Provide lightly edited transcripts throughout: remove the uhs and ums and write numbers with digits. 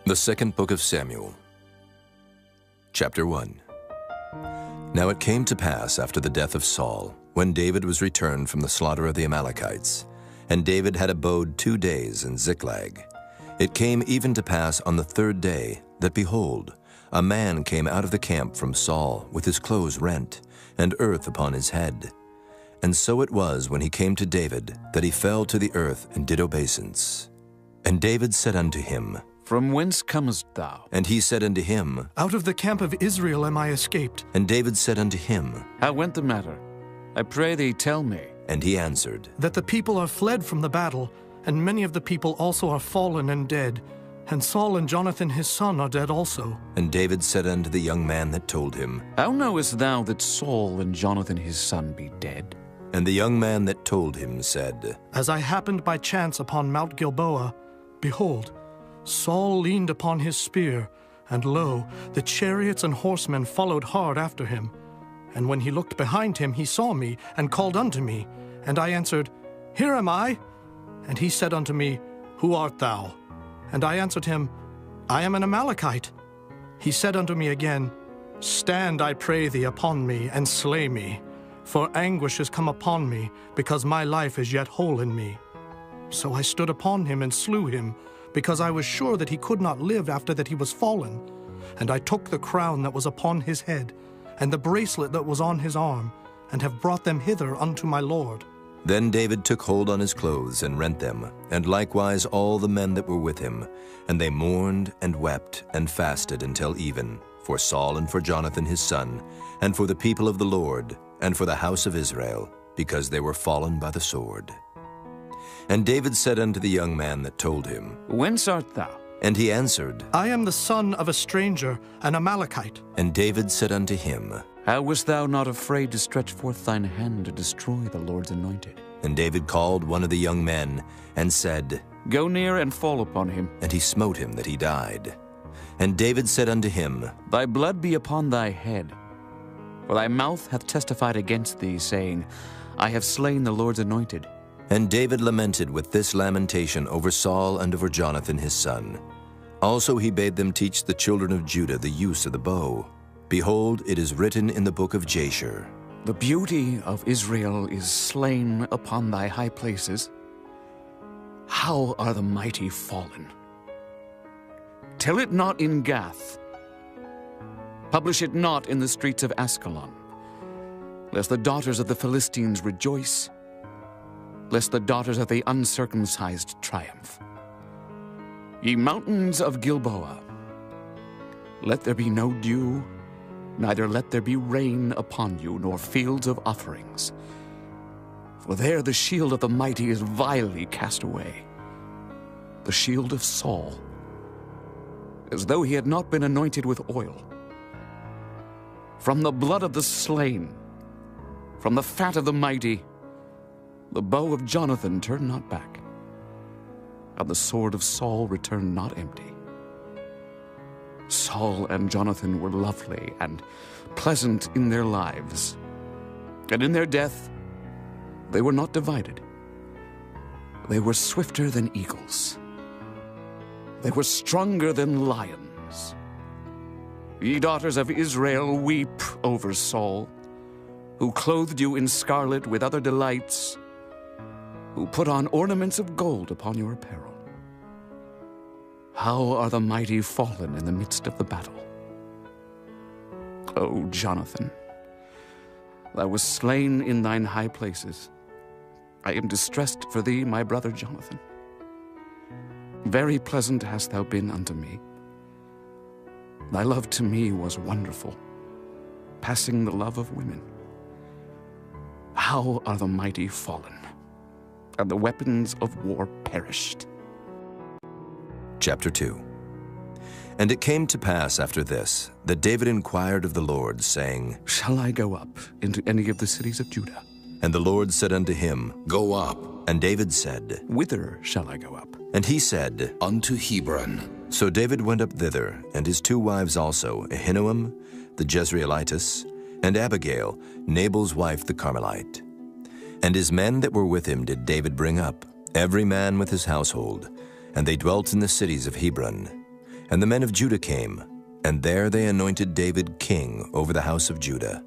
The second book of Samuel, chapter 1. Now it came to pass after the death of Saul, when David was returned from the slaughter of the Amalekites, and David had abode 2 days in Ziklag. It came even to pass on the 3rd day that, behold, a man came out of the camp from Saul with his clothes rent, and earth upon his head. And so it was, when he came to David, that he fell to the earth and did obeisance. And David said unto him, From whence comest thou? And he said unto him, Out of the camp of Israel am I escaped. And David said unto him, How went the matter? I pray thee, tell me. And he answered, That the people are fled from the battle, and many of the people also are fallen and dead. And Saul and Jonathan his son are dead also. And David said unto the young man that told him, How knowest thou that Saul and Jonathan his son be dead? And the young man that told him said, As I happened by chance upon Mount Gilboa, behold, Saul leaned upon his spear, and lo, the chariots and horsemen followed hard after him. And when he looked behind him, he saw me, and called unto me. And I answered, Here am I. And he said unto me, Who art thou? And I answered him, I am an Amalekite. He said unto me again, Stand, I pray thee, upon me, and slay me. For anguish is come upon me, because my life is yet whole in me. So I stood upon him and slew him, because I was sure that he could not live after that he was fallen. And I took the crown that was upon his head, and the bracelet that was on his arm, and have brought them hither unto my lord. Then David took hold on his clothes and rent them, and likewise all the men that were with him. And they mourned and wept and fasted until even, for Saul and for Jonathan his son, and for the people of the Lord, and for the house of Israel, because they were fallen by the sword. And David said unto the young man that told him, Whence art thou? And he answered, I am the son of a stranger, an Amalekite. And David said unto him, How wast thou not afraid to stretch forth thine hand to destroy the Lord's anointed? And David called one of the young men, and said, Go near and fall upon him. And he smote him that he died. And David said unto him, Thy blood be upon thy head. For thy mouth hath testified against thee, saying, I have slain the Lord's anointed. And David lamented with this lamentation over Saul and over Jonathan his son. Also he bade them teach the children of Judah the use of the bow. Behold, it is written in the book of Jasher, The beauty of Israel is slain upon thy high places. How are the mighty fallen? Tell it not in Gath. Publish it not in the streets of Askelon, lest the daughters of the Philistines rejoice, lest the daughters of the uncircumcised triumph. Ye mountains of Gilboa, let there be no dew, neither let there be rain upon you, nor fields of offerings. For there the shield of the mighty is vilely cast away, the shield of Saul, as though he had not been anointed with oil. From the blood of the slain, from the fat of the mighty, the bow of Jonathan turned not back, and the sword of Saul returned not empty. Saul and Jonathan were lovely and pleasant in their lives, and in their death they were not divided. They were swifter than eagles. They were stronger than lions. Ye daughters of Israel, weep over Saul, who clothed you in scarlet with other delights, who put on ornaments of gold upon your apparel. How are the mighty fallen in the midst of the battle? O Jonathan, thou wast slain in thine high places. I am distressed for thee, my brother Jonathan. Very pleasant hast thou been unto me. Thy love to me was wonderful, passing the love of women. How are the mighty fallen, and the weapons of war perished. Chapter 2. And it came to pass after this, that David inquired of the Lord, saying, Shall I go up into any of the cities of Judah? And the Lord said unto him, Go up. And David said, Whither shall I go up? And he said, Unto Hebron. So David went up thither, and his 2 wives also, Ahinoam the Jezreelitess, and Abigail, Nabal's wife the Carmelite. And his men that were with him did David bring up, every man with his household, and they dwelt in the cities of Hebron. And the men of Judah came, and there they anointed David king over the house of Judah.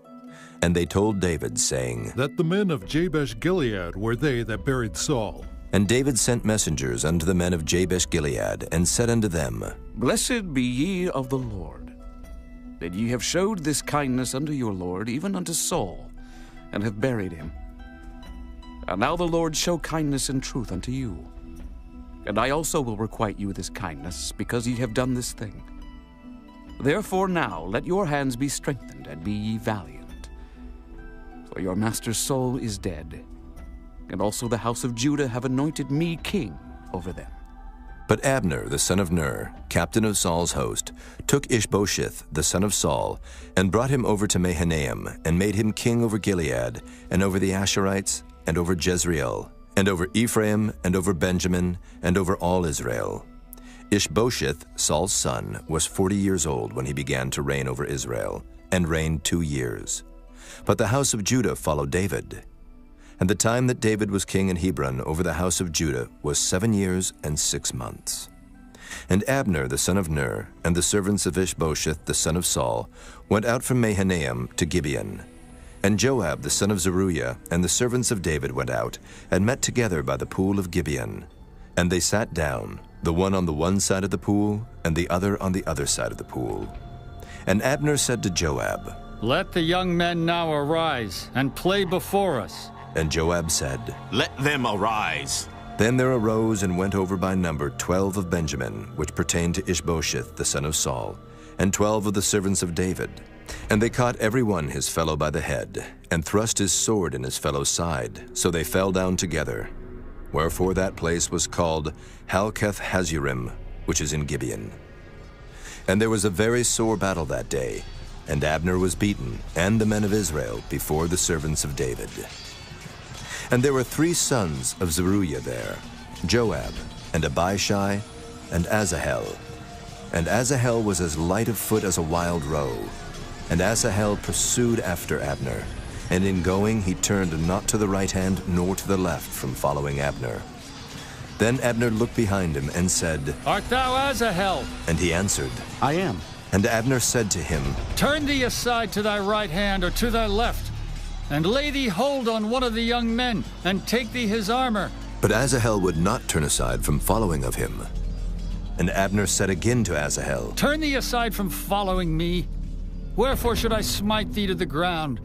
And they told David, saying, That the men of Jabesh-Gilead were they that buried Saul. And David sent messengers unto the men of Jabesh-Gilead, and said unto them, Blessed be ye of the Lord, that ye have showed this kindness unto your Lord, even unto Saul, and have buried him. And now the Lord show kindness and truth unto you. And I also will requite you this kindness, because ye have done this thing. Therefore now let your hands be strengthened, and be ye valiant. For your master Saul is dead, and also the house of Judah have anointed me king over them. But Abner, the son of Ner, captain of Saul's host, took Ishbosheth, the son of Saul, and brought him over to Mahanaim, and made him king over Gilead, and over the Asherites, and over Jezreel, and over Ephraim, and over Benjamin, and over all Israel. Ishbosheth, Saul's son, was 40 years old when he began to reign over Israel, and reigned 2 years. But the house of Judah followed David. And the time that David was king in Hebron over the house of Judah was 7 years and 6 months. And Abner the son of Ner, and the servants of Ishbosheth the son of Saul, went out from Mahanaim to Gibeon. And Joab the son of Zeruiah and the servants of David went out, and met together by the pool of Gibeon. And they sat down, the one on the one side of the pool, and the other on the other side of the pool. And Abner said to Joab, Let the young men now arise, and play before us. And Joab said, Let them arise. Then there arose and went over by number 12 of Benjamin, which pertained to Ishbosheth the son of Saul, and 12 of the servants of David. And they caught every one his fellow by the head, and thrust his sword in his fellow's side, so they fell down together. Wherefore that place was called Halketh-Hazurim, which is in Gibeon. And there was a very sore battle that day, and Abner was beaten, and the men of Israel, before the servants of David. And there were 3 sons of Zeruiah there, Joab, and Abishai, and Asahel. And Asahel was as light of foot as a wild roe. And Asahel pursued after Abner, and in going he turned not to the right hand nor to the left from following Abner. Then Abner looked behind him and said, Art thou Asahel? And he answered, I am. And Abner said to him, Turn thee aside to thy right hand or to thy left, and lay thee hold on one of the young men, and take thee his armor. But Asahel would not turn aside from following of him. And Abner said again to Asahel, Turn thee aside from following me. Wherefore should I smite thee to the ground?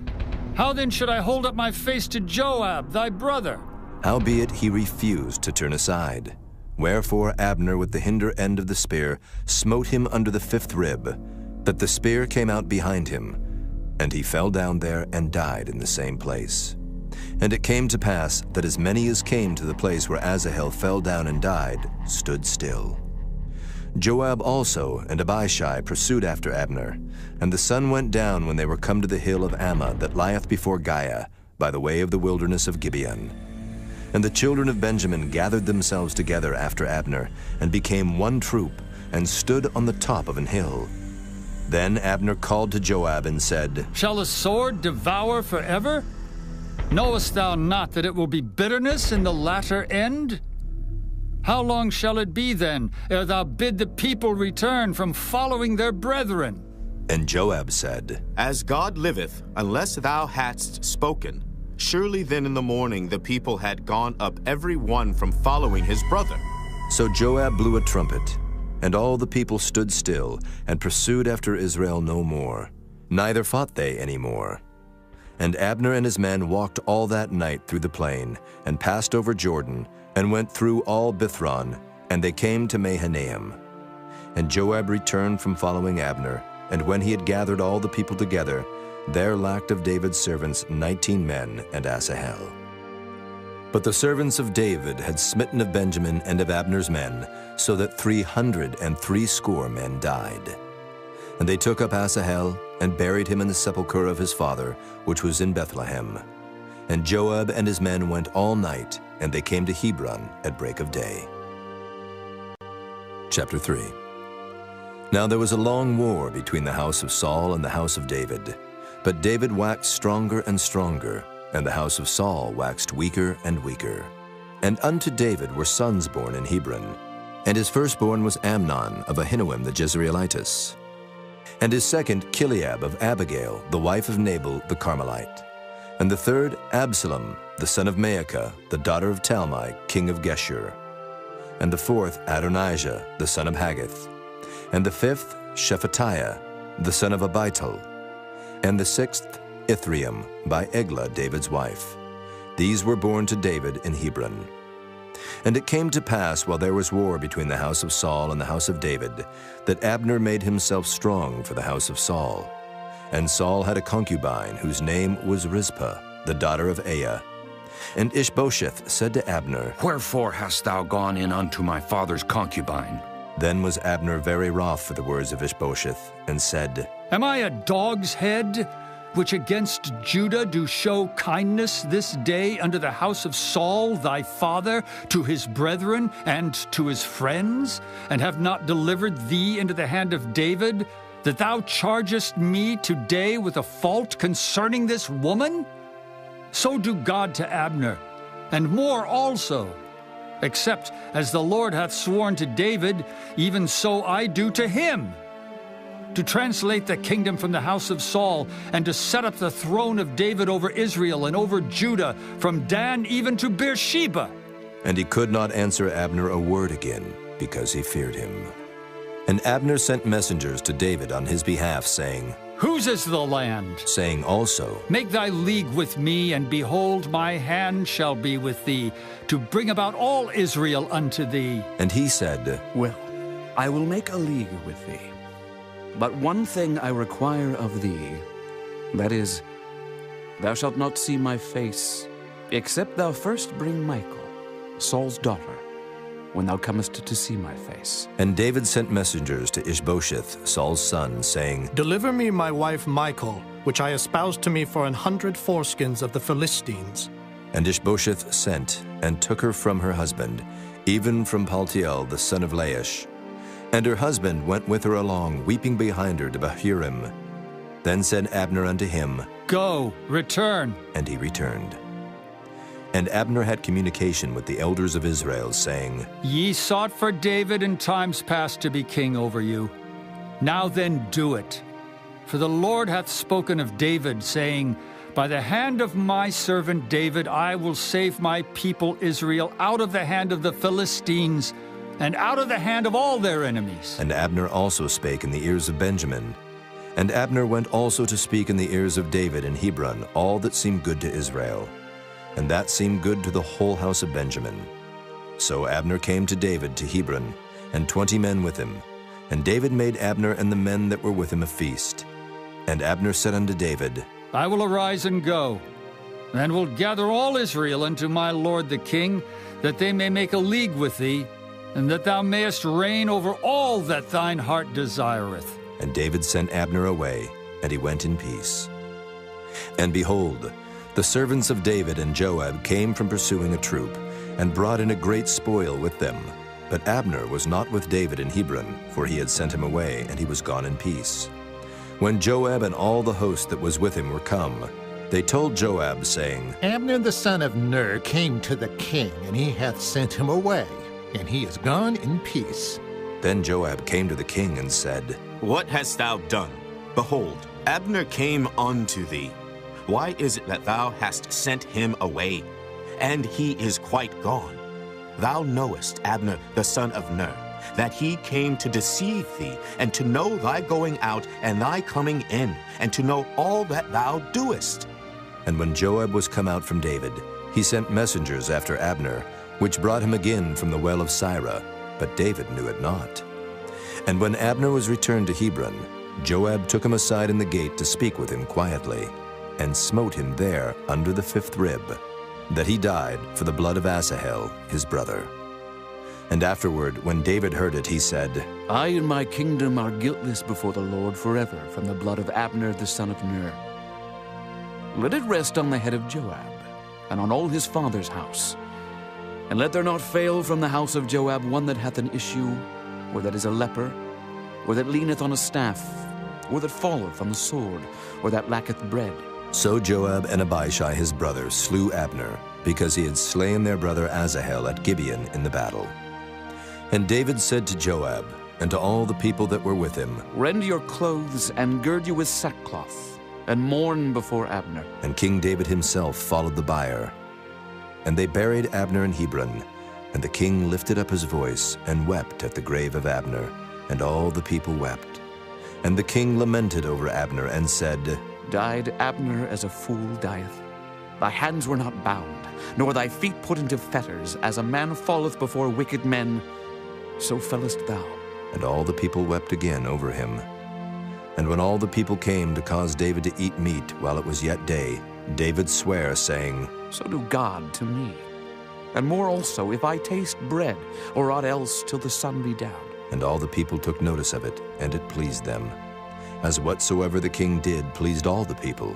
How then should I hold up my face to Joab, thy brother? Howbeit he refused to turn aside. Wherefore Abner with the hinder end of the spear smote him under the 5th rib, that the spear came out behind him, and he fell down there and died in the same place. And it came to pass that as many as came to the place where Asahel fell down and died stood still. Joab also and Abishai pursued after Abner, and the sun went down when they were come to the hill of Ammah that lieth before Giah, by the way of the wilderness of Gibeon. And the children of Benjamin gathered themselves together after Abner, and became one troop, and stood on the top of an hill. Then Abner called to Joab and said, Shall the sword devour forever? Knowest thou not that it will be bitterness in the latter end? How long shall it be then, ere thou bid the people return from following their brethren? And Joab said, As God liveth, unless thou hadst spoken, surely then in the morning the people had gone up every one from following his brother. So Joab blew a trumpet, and all the people stood still, and pursued after Israel no more, neither fought they any more. And Abner and his men walked all that night through the plain, and passed over Jordan, and went through all Bithron, and they came to Mahanaim. And Joab returned from following Abner, and when he had gathered all the people together, there lacked of David's servants 19 men and Asahel. But the servants of David had smitten of Benjamin and of Abner's men, so that 360 men died. And they took up Asahel, and buried him in the sepulchre of his father, which was in Bethlehem. And Joab and his men went all night, and they came to Hebron at break of day. Chapter 3. Now there was a long war between the house of Saul and the house of David. But David waxed stronger and stronger, and the house of Saul waxed weaker and weaker. And unto David were sons born in Hebron. And his firstborn was Amnon of Ahinoam the Jezreelitess. And his second, Chileab of Abigail, the wife of Nabal the Carmelite. And the third, Absalom, the son of Maacah, the daughter of Talmai, king of Geshur. And the fourth, Adonijah, the son of Haggith. And the fifth, Shephatiah, the son of Abital. And the sixth, Ithream, by Eglah, David's wife. These were born to David in Hebron. And it came to pass, while there was war between the house of Saul and the house of David, that Abner made himself strong for the house of Saul. And Saul had a concubine, whose name was Rizpah, the daughter of Aiah. And Ishbosheth said to Abner, Wherefore hast thou gone in unto my father's concubine? Then was Abner very wroth for the words of Ishbosheth, and said, Am I a dog's head, which against Judah do show kindness this day unto the house of Saul thy father, to his brethren and to his friends, and have not delivered thee into the hand of David, that thou chargest me today with a fault concerning this woman? So do God to Abner, and more also. Except as the Lord hath sworn to David, even so I do to him, to translate the kingdom from the house of Saul, and to set up the throne of David over Israel and over Judah, from Dan even to Beersheba. And he could not answer Abner a word again, because he feared him. And Abner sent messengers to David on his behalf, saying, Whose is the land? Saying also, Make thy league with me, and behold, my hand shall be with thee, to bring about all Israel unto thee. And he said, Well, I will make a league with thee. But one thing I require of thee, that is, thou shalt not see my face, except thou first bring Michal, Saul's daughter, when thou comest to see my face. And David sent messengers to Ishbosheth, Saul's son, saying, Deliver me my wife Michal, which I espoused to me for 100 foreskins of the Philistines. And Ishbosheth sent, and took her from her husband, even from Paltiel the son of Laish. And her husband went with her along, weeping behind her to Bahurim. Then said Abner unto him, Go, return. And he returned. And Abner had communication with the elders of Israel, saying, Ye sought for David in times past to be king over you. Now then do it. For the Lord hath spoken of David, saying, By the hand of my servant David I will save my people Israel out of the hand of the Philistines, and out of the hand of all their enemies. And Abner also spake in the ears of Benjamin. And Abner went also to speak in the ears of David in Hebron all that seemed good to Israel. And that seemed good to the whole house of Benjamin. So Abner came to David to Hebron, and 20 men with him. And David made Abner and the men that were with him a feast. And Abner said unto David, I will arise and go, and will gather all Israel unto my lord the king, that they may make a league with thee, and that thou mayest reign over all that thine heart desireth. And David sent Abner away, and he went in peace. And behold, the servants of David and Joab came from pursuing a troop, and brought in a great spoil with them. But Abner was not with David in Hebron, for he had sent him away, and he was gone in peace. When Joab and all the host that was with him were come, they told Joab, saying, Abner the son of Ner came to the king, and he hath sent him away, and he is gone in peace. Then Joab came to the king and said, What hast thou done? Behold, Abner came unto thee. Why is it that thou hast sent him away? And he is quite gone. Thou knowest, Abner the son of Ner, that he came to deceive thee, and to know thy going out and thy coming in, and to know all that thou doest. And when Joab was come out from David, he sent messengers after Abner, which brought him again from the well of Sirah, but David knew it not. And when Abner was returned to Hebron, Joab took him aside in the gate to speak with him quietly, and smote him there under the 5th rib, that he died for the blood of Asahel, his brother. And afterward, when David heard it, he said, I and my kingdom are guiltless before the Lord forever from the blood of Abner the son of Ner. Let it rest on the head of Joab, and on all his father's house. And let there not fail from the house of Joab one that hath an issue, or that is a leper, or that leaneth on a staff, or that falleth on the sword, or that lacketh bread. So Joab and Abishai his brother slew Abner, because he had slain their brother Asahel at Gibeon in the battle. And David said to Joab, and to all the people that were with him, Rend your clothes and gird you with sackcloth, and mourn before Abner. And King David himself followed the bier. And they buried Abner in Hebron, and the king lifted up his voice and wept at the grave of Abner, and all the people wept. And the king lamented over Abner and said, Died Abner as a fool dieth? Thy hands were not bound, nor thy feet put into fetters, as a man falleth before wicked men, so fellest thou. And all the people wept again over him. And when all the people came to cause David to eat meat while it was yet day, David sware, saying, So do God to me, and more also, if I taste bread, or aught else till the sun be down. And all the people took notice of it, and it pleased them, as whatsoever the king did pleased all the people.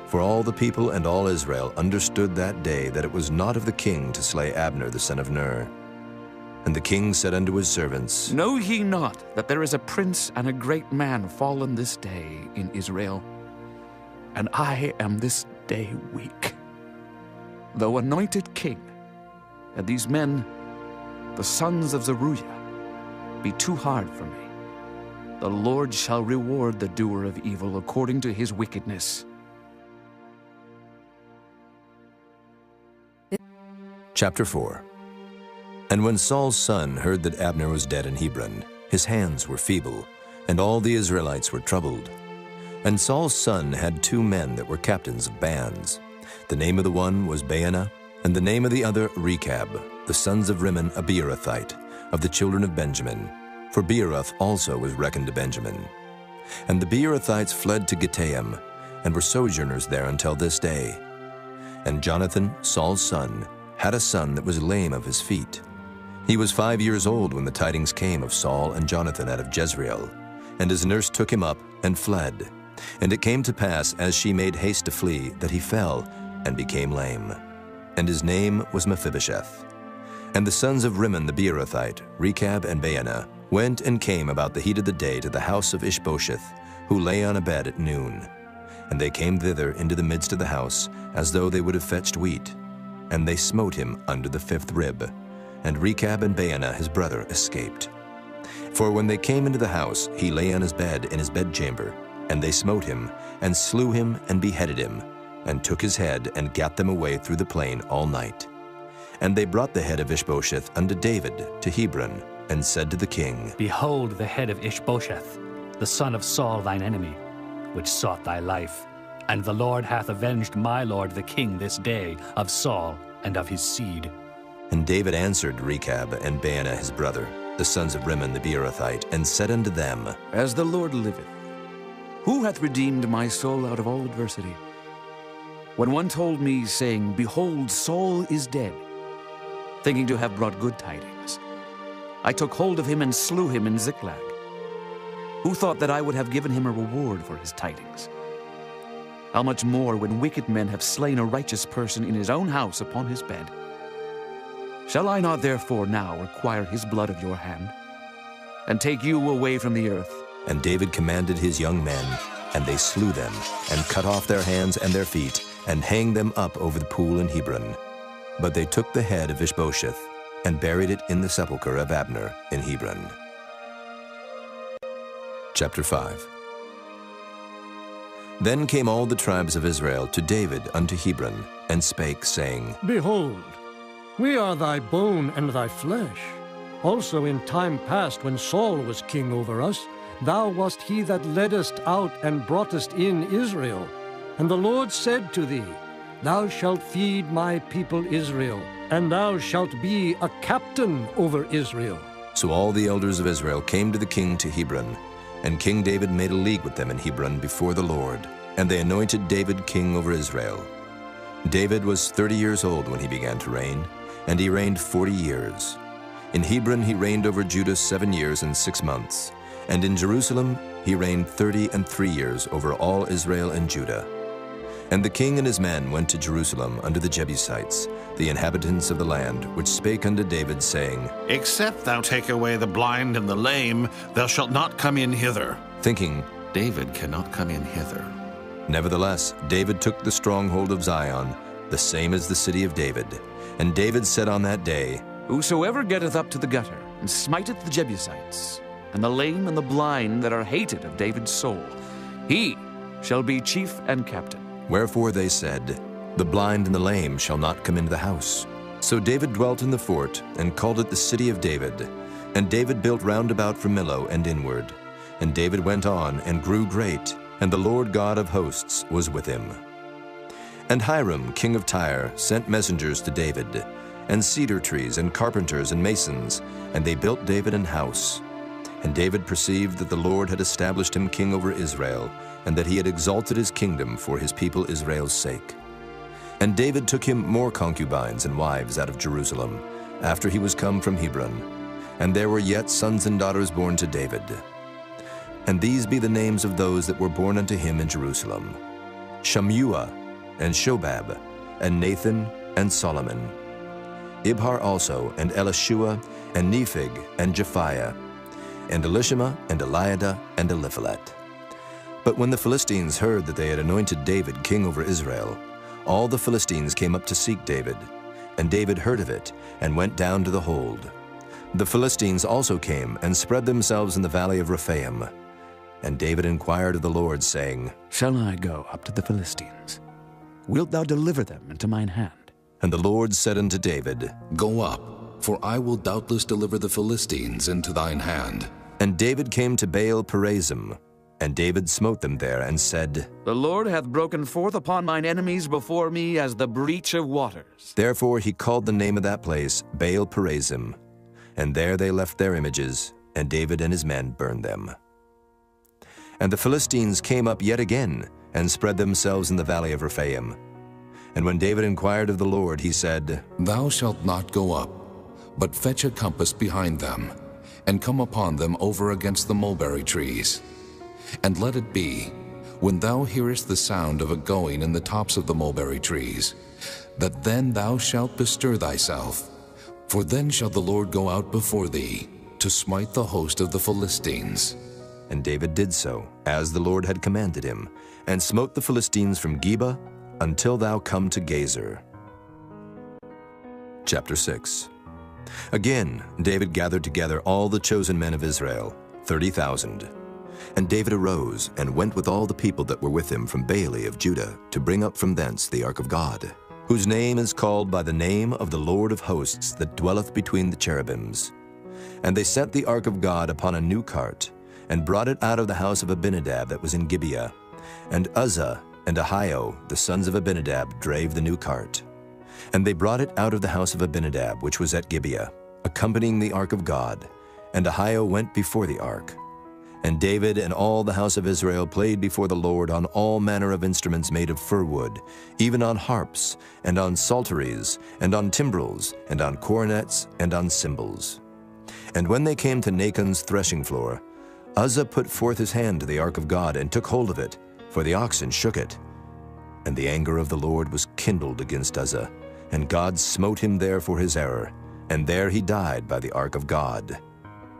For all the people and all Israel understood that day that it was not of the king to slay Abner the son of Ner. And the king said unto his servants, Know ye not that there is a prince and a great man fallen this day in Israel? And I am this day weak, though anointed king, and these men, the sons of Zeruiah, be too hard for me. The Lord shall reward the doer of evil according to his wickedness. Chapter 4. And when Saul's son heard that Abner was dead in Hebron, his hands were feeble, and all the Israelites were troubled. And Saul's son had 2 men that were captains of bands. The name of the one was Baanah, and the name of the other Rechab, the sons of Rimmon a Beerothite, of the children of Benjamin. For Beeroth also was reckoned to Benjamin. And the Beerothites fled to Gittaim, and were sojourners there until this day. And Jonathan, Saul's son, had a son that was lame of his feet. He was 5 years old when the tidings came of Saul and Jonathan out of Jezreel. And his nurse took him up and fled. And it came to pass, as she made haste to flee, that he fell and became lame. And his name was Mephibosheth. And the sons of Rimmon the Beerothite, Rechab and Baanah, went and came about the heat of the day to the house of Ishbosheth, who lay on a bed at noon. And they came thither into the midst of the house, as though they would have fetched wheat. And they smote him under the 5th rib. And Rechab and Baanah his brother escaped. For when they came into the house, he lay on his bed in his bedchamber. And they smote him, and slew him, and beheaded him, and took his head, and gat them away through the plain all night. And they brought the head of Ishbosheth unto David to Hebron, and said to the king, Behold the head of Ishbosheth, the son of Saul thine enemy, which sought thy life. And the Lord hath avenged my lord the king this day of Saul and of his seed. And David answered Rechab and Baanah his brother, the sons of Rimmon the Beerothite, and said unto them, As the Lord liveth, who hath redeemed my soul out of all adversity? When one told me, saying, Behold, Saul is dead, thinking to have brought good tidings, I took hold of him and slew him in Ziklag. Who thought that I would have given him a reward for his tidings? How much more when wicked men have slain a righteous person in his own house upon his bed? Shall I not therefore now require his blood of your hand, and take you away from the earth? And David commanded his young men, and they slew them, and cut off their hands and their feet, and hanged them up over the pool in Hebron. But they took the head of Ishbosheth, and buried it in the sepulchre of Abner in Hebron. Chapter 5. Then came all the tribes of Israel to David unto Hebron, and spake, saying, Behold, we are thy bone and thy flesh. Also in time past, when Saul was king over us, thou wast he that leddest out and broughtest in Israel. And the Lord said to thee, Thou shalt feed my people Israel, and thou shalt be a captain over Israel. So all the elders of Israel came to the king to Hebron, and King David made a league with them in Hebron before the Lord, and they anointed David king over Israel. David was 30 years old when he began to reign, and he reigned 40 years. In Hebron he reigned over Judah 7 years and 6 months, and in Jerusalem he reigned 33 years over all Israel and Judah. And the king and his men went to Jerusalem unto the Jebusites, the inhabitants of the land, which spake unto David, saying, Except thou take away the blind and the lame, thou shalt not come in hither. Thinking, David cannot come in hither. Nevertheless, David took the stronghold of Zion, the same as the city of David. And David said on that day, Whosoever getteth up to the gutter, and smiteth the Jebusites, and the lame and the blind that are hated of David's soul. He shall be chief and captain. Wherefore they said, The blind and the lame shall not come into the house. So David dwelt in the fort, and called it the city of David. And David built round about from Millo and inward. And David went on, and grew great, and the Lord God of hosts was with him. And Hiram, king of Tyre, sent messengers to David, and cedar trees, and carpenters, and masons, and they built David an house. And David perceived that the Lord had established him king over Israel, and that he had exalted his kingdom for his people Israel's sake. And David took him more concubines and wives out of Jerusalem, after he was come from Hebron. And there were yet sons and daughters born to David. And these be the names of those that were born unto him in Jerusalem: Shammua, and Shobab, and Nathan, and Solomon. Ibhar also, and Elishua, and Nephig, and Japhiah, and Elishama, and Eliada, and Eliphalet. But when the Philistines heard that they had anointed David king over Israel, all the Philistines came up to seek David. And David heard of it, and went down to the hold. The Philistines also came, and spread themselves in the valley of Rephaim. And David inquired of the Lord, saying, Shall I go up to the Philistines? Wilt thou deliver them into mine hand? And the Lord said unto David, Go up, for I will doubtless deliver the Philistines into thine hand. And David came to Baal Perazim, and David smote them there, and said, The Lord hath broken forth upon mine enemies before me as the breach of waters. Therefore he called the name of that place Baal Perazim. And there they left their images, and David and his men burned them. And the Philistines came up yet again, and spread themselves in the valley of Rephaim. And when David inquired of the Lord, he said, Thou shalt not go up, but fetch a compass behind them, and come upon them over against the mulberry trees. And let it be, when thou hearest the sound of a going in the tops of the mulberry trees, that then thou shalt bestir thyself, for then shall the Lord go out before thee, to smite the host of the Philistines. And David did so, as the Lord had commanded him, and smote the Philistines from Geba until thou come to Gazer. Chapter 6. Again David gathered together all the chosen men of Israel, 30,000. And David arose, and went with all the people that were with him from Baale of Judah, to bring up from thence the ark of God, whose name is called by the name of the Lord of hosts that dwelleth between the cherubims. And they set the ark of God upon a new cart, and brought it out of the house of Abinadab that was in Gibeah. And Uzzah and Ahio, the sons of Abinadab, drave the new cart. And they brought it out of the house of Abinadab, which was at Gibeah, accompanying the ark of God. And Ahio went before the ark. And David and all the house of Israel played before the Lord on all manner of instruments made of fir wood, even on harps, and on psalteries, and on timbrels, and on cornets, and on cymbals. And when they came to Nachon's threshing floor, Uzzah put forth his hand to the ark of God, and took hold of it, for the oxen shook it. And the anger of the Lord was kindled against Uzzah, and God smote him there for his error, and there he died by the ark of God.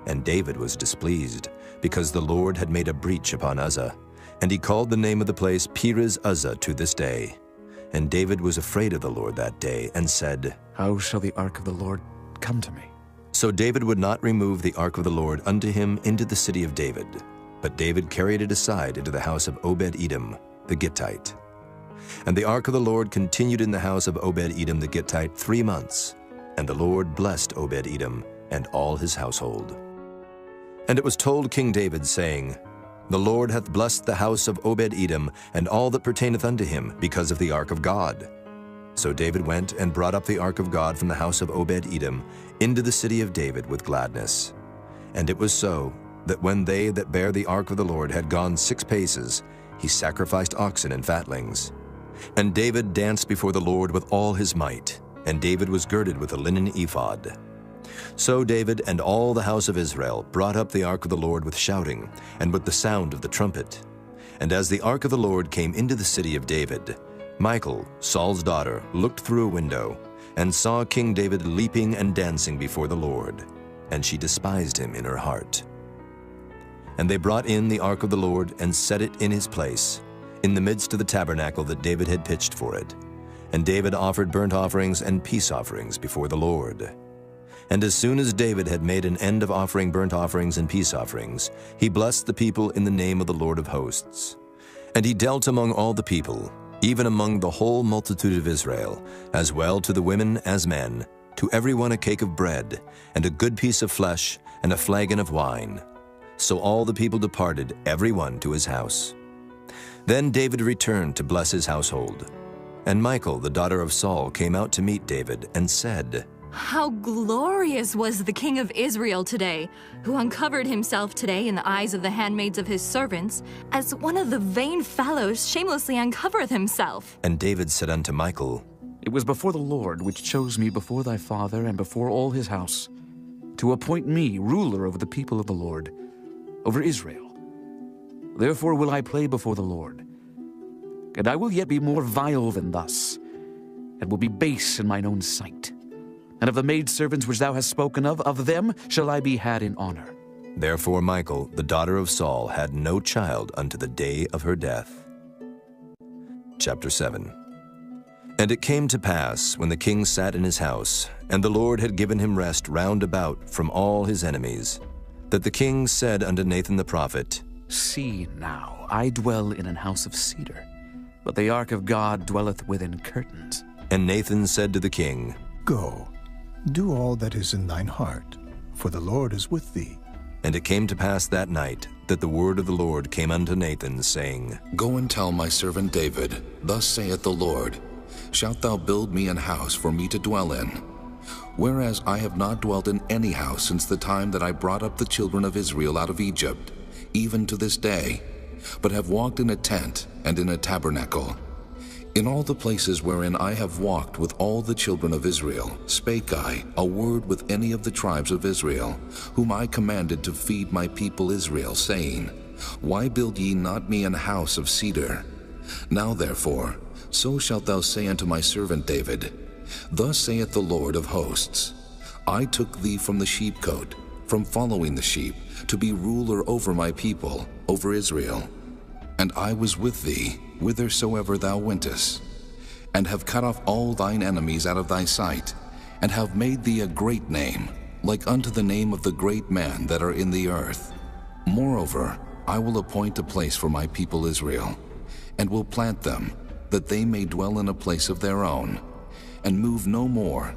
And David was displeased, because the Lord had made a breach upon Uzzah, and he called the name of the place Perez Uzzah to this day. And David was afraid of the Lord that day, and said, How shall the ark of the Lord come to me? So David would not remove the ark of the Lord unto him into the city of David, but David carried it aside into the house of Obed-Edom the Gittite. And the ark of the Lord continued in the house of Obed-Edom the Gittite 3 months, and the Lord blessed Obed-Edom and all his household. And it was told King David, saying, The Lord hath blessed the house of Obed-Edom and all that pertaineth unto him, because of the ark of God. So David went and brought up the ark of God from the house of Obed-Edom into the city of David with gladness. And it was so, that when they that bare the ark of the Lord had gone 6 paces, he sacrificed oxen and fatlings. And David danced before the Lord with all his might, and David was girded with a linen ephod. So David and all the house of Israel brought up the ark of the Lord with shouting, and with the sound of the trumpet. And as the ark of the Lord came into the city of David, Michal, Saul's daughter, looked through a window, and saw King David leaping and dancing before the Lord, and she despised him in her heart. And they brought in the ark of the Lord, and set it in his place, in the midst of the tabernacle that David had pitched for it. And David offered burnt offerings and peace offerings before the Lord. And as soon as David had made an end of offering burnt offerings and peace offerings, he blessed the people in the name of the Lord of hosts. And he dealt among all the people, even among the whole multitude of Israel, as well to the women as men, to every one a cake of bread, and a good piece of flesh, and a flagon of wine. So all the people departed, every one to his house. Then David returned to bless his household. And Michal, the daughter of Saul, came out to meet David, and said, "How glorious was the king of Israel today, who uncovered himself today in the eyes of the handmaids of his servants, as one of the vain fellows shamelessly uncovereth himself." And David said unto Michal, "It was before the Lord which chose me before thy father and before all his house, to appoint me ruler over the people of the Lord, over Israel. Therefore will I play before the Lord. And I will yet be more vile than thus, and will be base in mine own sight. And of the maidservants which thou hast spoken of them shall I be had in honor." Therefore Michal, the daughter of Saul, had no child unto the day of her death. Chapter 7. And it came to pass, when the king sat in his house, and the Lord had given him rest round about from all his enemies, that the king said unto Nathan the prophet, "See now, I dwell in an house of cedar, but the ark of God dwelleth within curtains." And Nathan said to the king, "Go, do all that is in thine heart, for the Lord is with thee." And it came to pass that night that the word of the Lord came unto Nathan, saying, Go and tell my servant David, Thus saith the Lord, Shalt thou build me an house for me to dwell in? Whereas I have not dwelt in any house since the time that I brought up the children of Israel out of Egypt, even to this day, but have walked in a tent and in a tabernacle. In all the places wherein I have walked with all the children of Israel, spake I a word with any of the tribes of Israel, whom I commanded to feed my people Israel, saying, Why build ye not me an house of cedar? Now therefore, so shalt thou say unto my servant David, Thus saith the Lord of hosts, I took thee from the sheepcote, from following the sheep, to be ruler over my people, over Israel. And I was with thee, whithersoever thou wentest, and have cut off all thine enemies out of thy sight, and have made thee a great name, like unto the name of the great men that are in the earth. Moreover, I will appoint a place for my people Israel, and will plant them, that they may dwell in a place of their own, and move no more.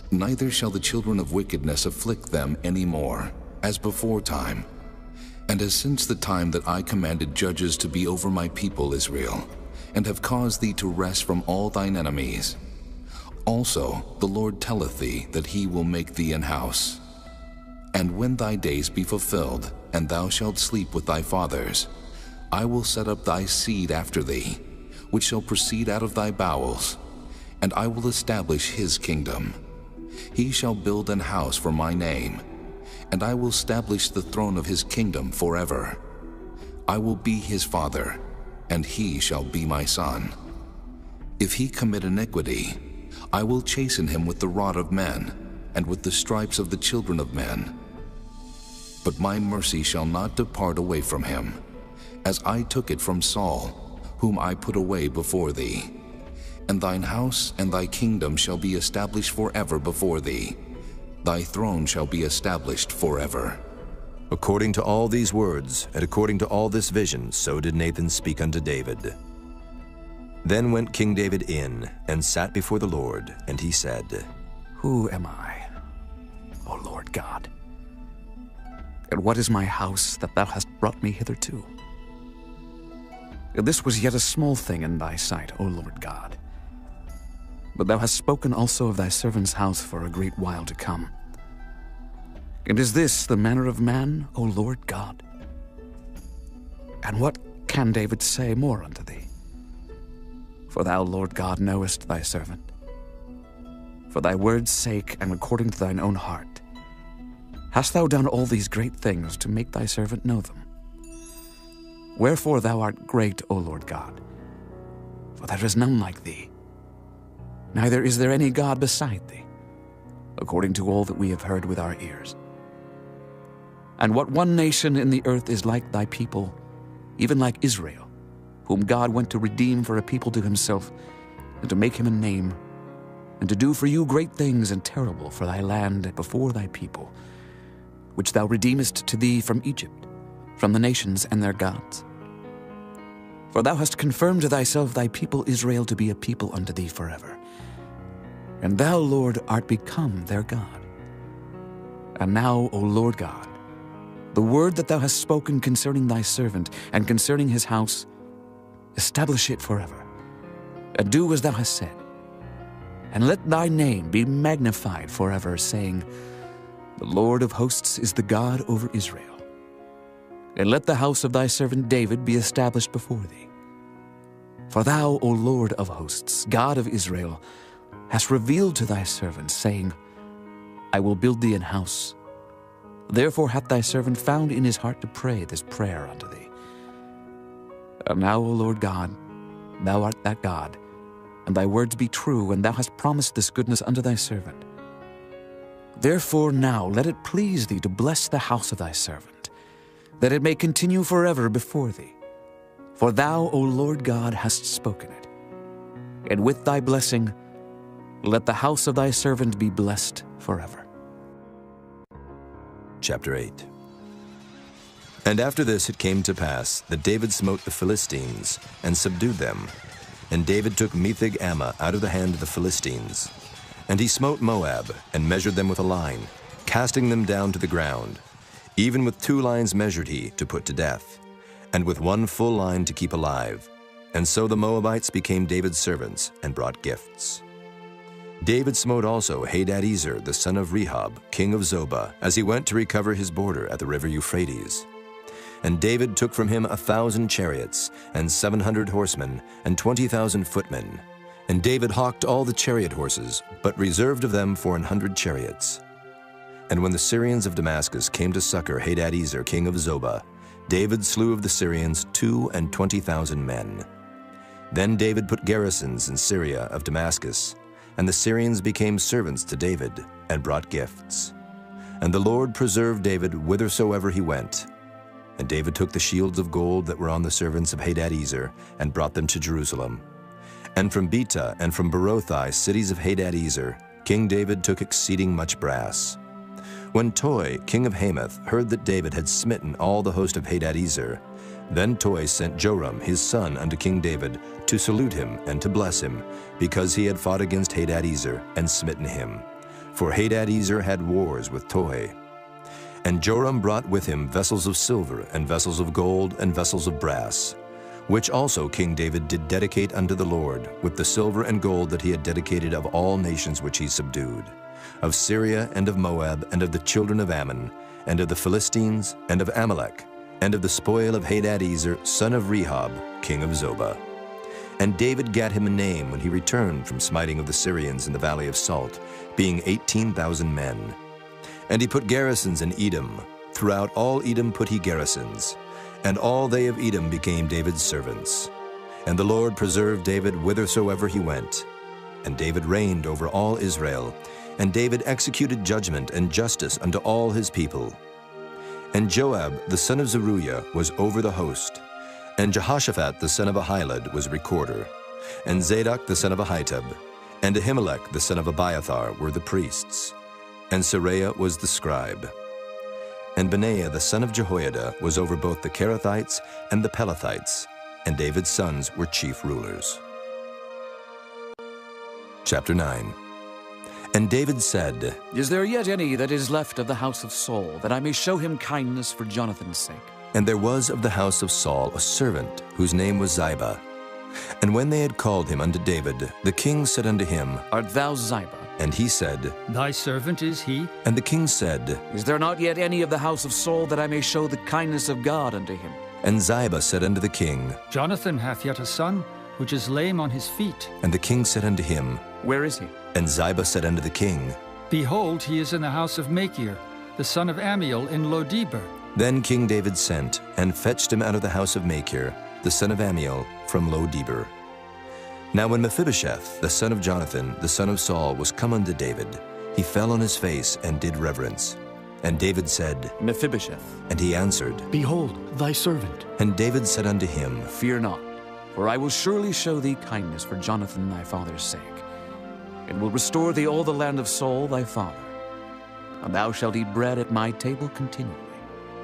Neither shall the children of wickedness afflict them any more, as before time, and as since the time that I commanded judges to be over my people Israel, and have caused thee to rest from all thine enemies. Also the Lord telleth thee that he will make thee an house. And when thy days be fulfilled, and thou shalt sleep with thy fathers, I will set up thy seed after thee, which shall proceed out of thy bowels, and I will establish his kingdom. He shall build an house for my name, and I will establish the throne of his kingdom forever. I will be his father, and he shall be my son. If he commit iniquity, I will chasten him with the rod of men, and with the stripes of the children of men. But my mercy shall not depart away from him, as I took it from Saul, whom I put away before thee. And thine house and thy kingdom shall be established forever before thee. Thy throne shall be established forever. According to all these words, and according to all this vision, so did Nathan speak unto David. Then went King David in, and sat before the Lord, and he said, Who am I, O Lord God? And what is my house that thou hast brought me hitherto? And this was yet a small thing in thy sight, O Lord God. But thou hast spoken also of thy servant's house for a great while to come. And is this the manner of man, O Lord God? And what can David say more unto thee? For thou, Lord God, knowest thy servant. For thy word's sake, and according to thine own heart, hast thou done all these great things to make thy servant know them. Wherefore thou art great, O Lord God, for there is none like thee. Neither is there any God beside thee, according to all that we have heard with our ears. And what one nation in the earth is like thy people, even like Israel, whom God went to redeem for a people to himself, and to make him a name, and to do for you great things and terrible for thy land before thy people, which thou redeemest to thee from Egypt, from the nations and their gods. For thou hast confirmed to thyself thy people Israel to be a people unto thee forever. And thou, Lord, art become their God. And now, O Lord God, the word that thou hast spoken concerning thy servant and concerning his house, establish it forever, and do as thou hast said. And let thy name be magnified forever, saying, The Lord of hosts is the God over Israel. And let the house of thy servant David be established before thee. For thou, O Lord of hosts, God of Israel, hast revealed to thy servant, saying, I will build thee an house. Therefore hath thy servant found in his heart to pray this prayer unto thee. And now, O Lord God, thou art that God, and thy words be true, and thou hast promised this goodness unto thy servant. Therefore now let it please thee to bless the house of thy servant, that it may continue forever before thee. For thou, O Lord God, hast spoken it. And with thy blessing, let the house of thy servant be blessed forever. Chapter 8. And after this it came to pass that David smote the Philistines and subdued them. And David took Metheg-Ammah out of the hand of the Philistines. And he smote Moab and measured them with a line, casting them down to the ground. Even with 2 lines measured he to put to death, and with 1 full line to keep alive. And so the Moabites became David's servants and brought gifts. David smote also Hadadezer, the son of Rehob, king of Zobah, as he went to recover his border at the river Euphrates. And David took from him 1,000 chariots, and 700 horsemen, and 20,000 footmen. And David hawked all the chariot horses, but reserved of them 400 chariots. And when the Syrians of Damascus came to succor Hadadezer, king of Zobah, David slew of the Syrians 22,000 men. Then David put garrisons in Syria of Damascus, and the Syrians became servants to David, and brought gifts. And the Lord preserved David whithersoever he went. And David took the shields of gold that were on the servants of Hadadezer, and brought them to Jerusalem. And from Betah and from Berothai, cities of Hadadezer, King David took exceeding much brass. When Toi, king of Hamath, heard that David had smitten all the host of Hadadezer, then Toi sent Joram his son unto King David to salute him and to bless him, because he had fought against Hadadezer and smitten him. For Hadadezer had wars with Toi. And Joram brought with him vessels of silver, and vessels of gold, and vessels of brass, which also King David did dedicate unto the Lord, with the silver and gold that he had dedicated of all nations which he subdued, of Syria, and of Moab, and of the children of Ammon, and of the Philistines, and of Amalek, and of the spoil of Hadadezer, son of Rehob, king of Zobah. And David gat him a name when he returned from smiting of the Syrians in the valley of Salt, being 18,000 men. And he put garrisons in Edom. Throughout all Edom put he garrisons. And all they of Edom became David's servants. And the Lord preserved David whithersoever he went. And David reigned over all Israel. And David executed judgment and justice unto all his people. And Joab the son of Zeruiah was over the host. And Jehoshaphat the son of Ahilud was recorder. And Zadok the son of Ahitub, and Ahimelech the son of Abiathar were the priests. And Seraiah was the scribe. And Benaiah the son of Jehoiada was over both the Kerethites and the Pelethites, and David's sons were chief rulers. Chapter 9. And David said, Is there yet any that is left of the house of Saul, that I may show him kindness for Jonathan's sake? And there was of the house of Saul a servant, whose name was Ziba. And when they had called him unto David, the king said unto him, Art thou Ziba? And he said, Thy servant is he. And the king said, Is there not yet any of the house of Saul, that I may show the kindness of God unto him? And Ziba said unto the king, Jonathan hath yet a son, which is lame on his feet. And the king said unto him, Where is he? And Ziba said unto the king, Behold, he is in the house of Machir, the son of Ammiel in Lo-debar. Then King David sent, and fetched him out of the house of Machir, the son of Ammiel, from Lo-debar. Now when Mephibosheth, the son of Jonathan, the son of Saul, was come unto David, he fell on his face and did reverence. And David said, Mephibosheth. And he answered, Behold, thy servant. And David said unto him, Fear not, for I will surely show thee kindness for Jonathan thy father's sake. and will restore thee all the land of Saul thy father. And thou shalt eat bread at my table continually.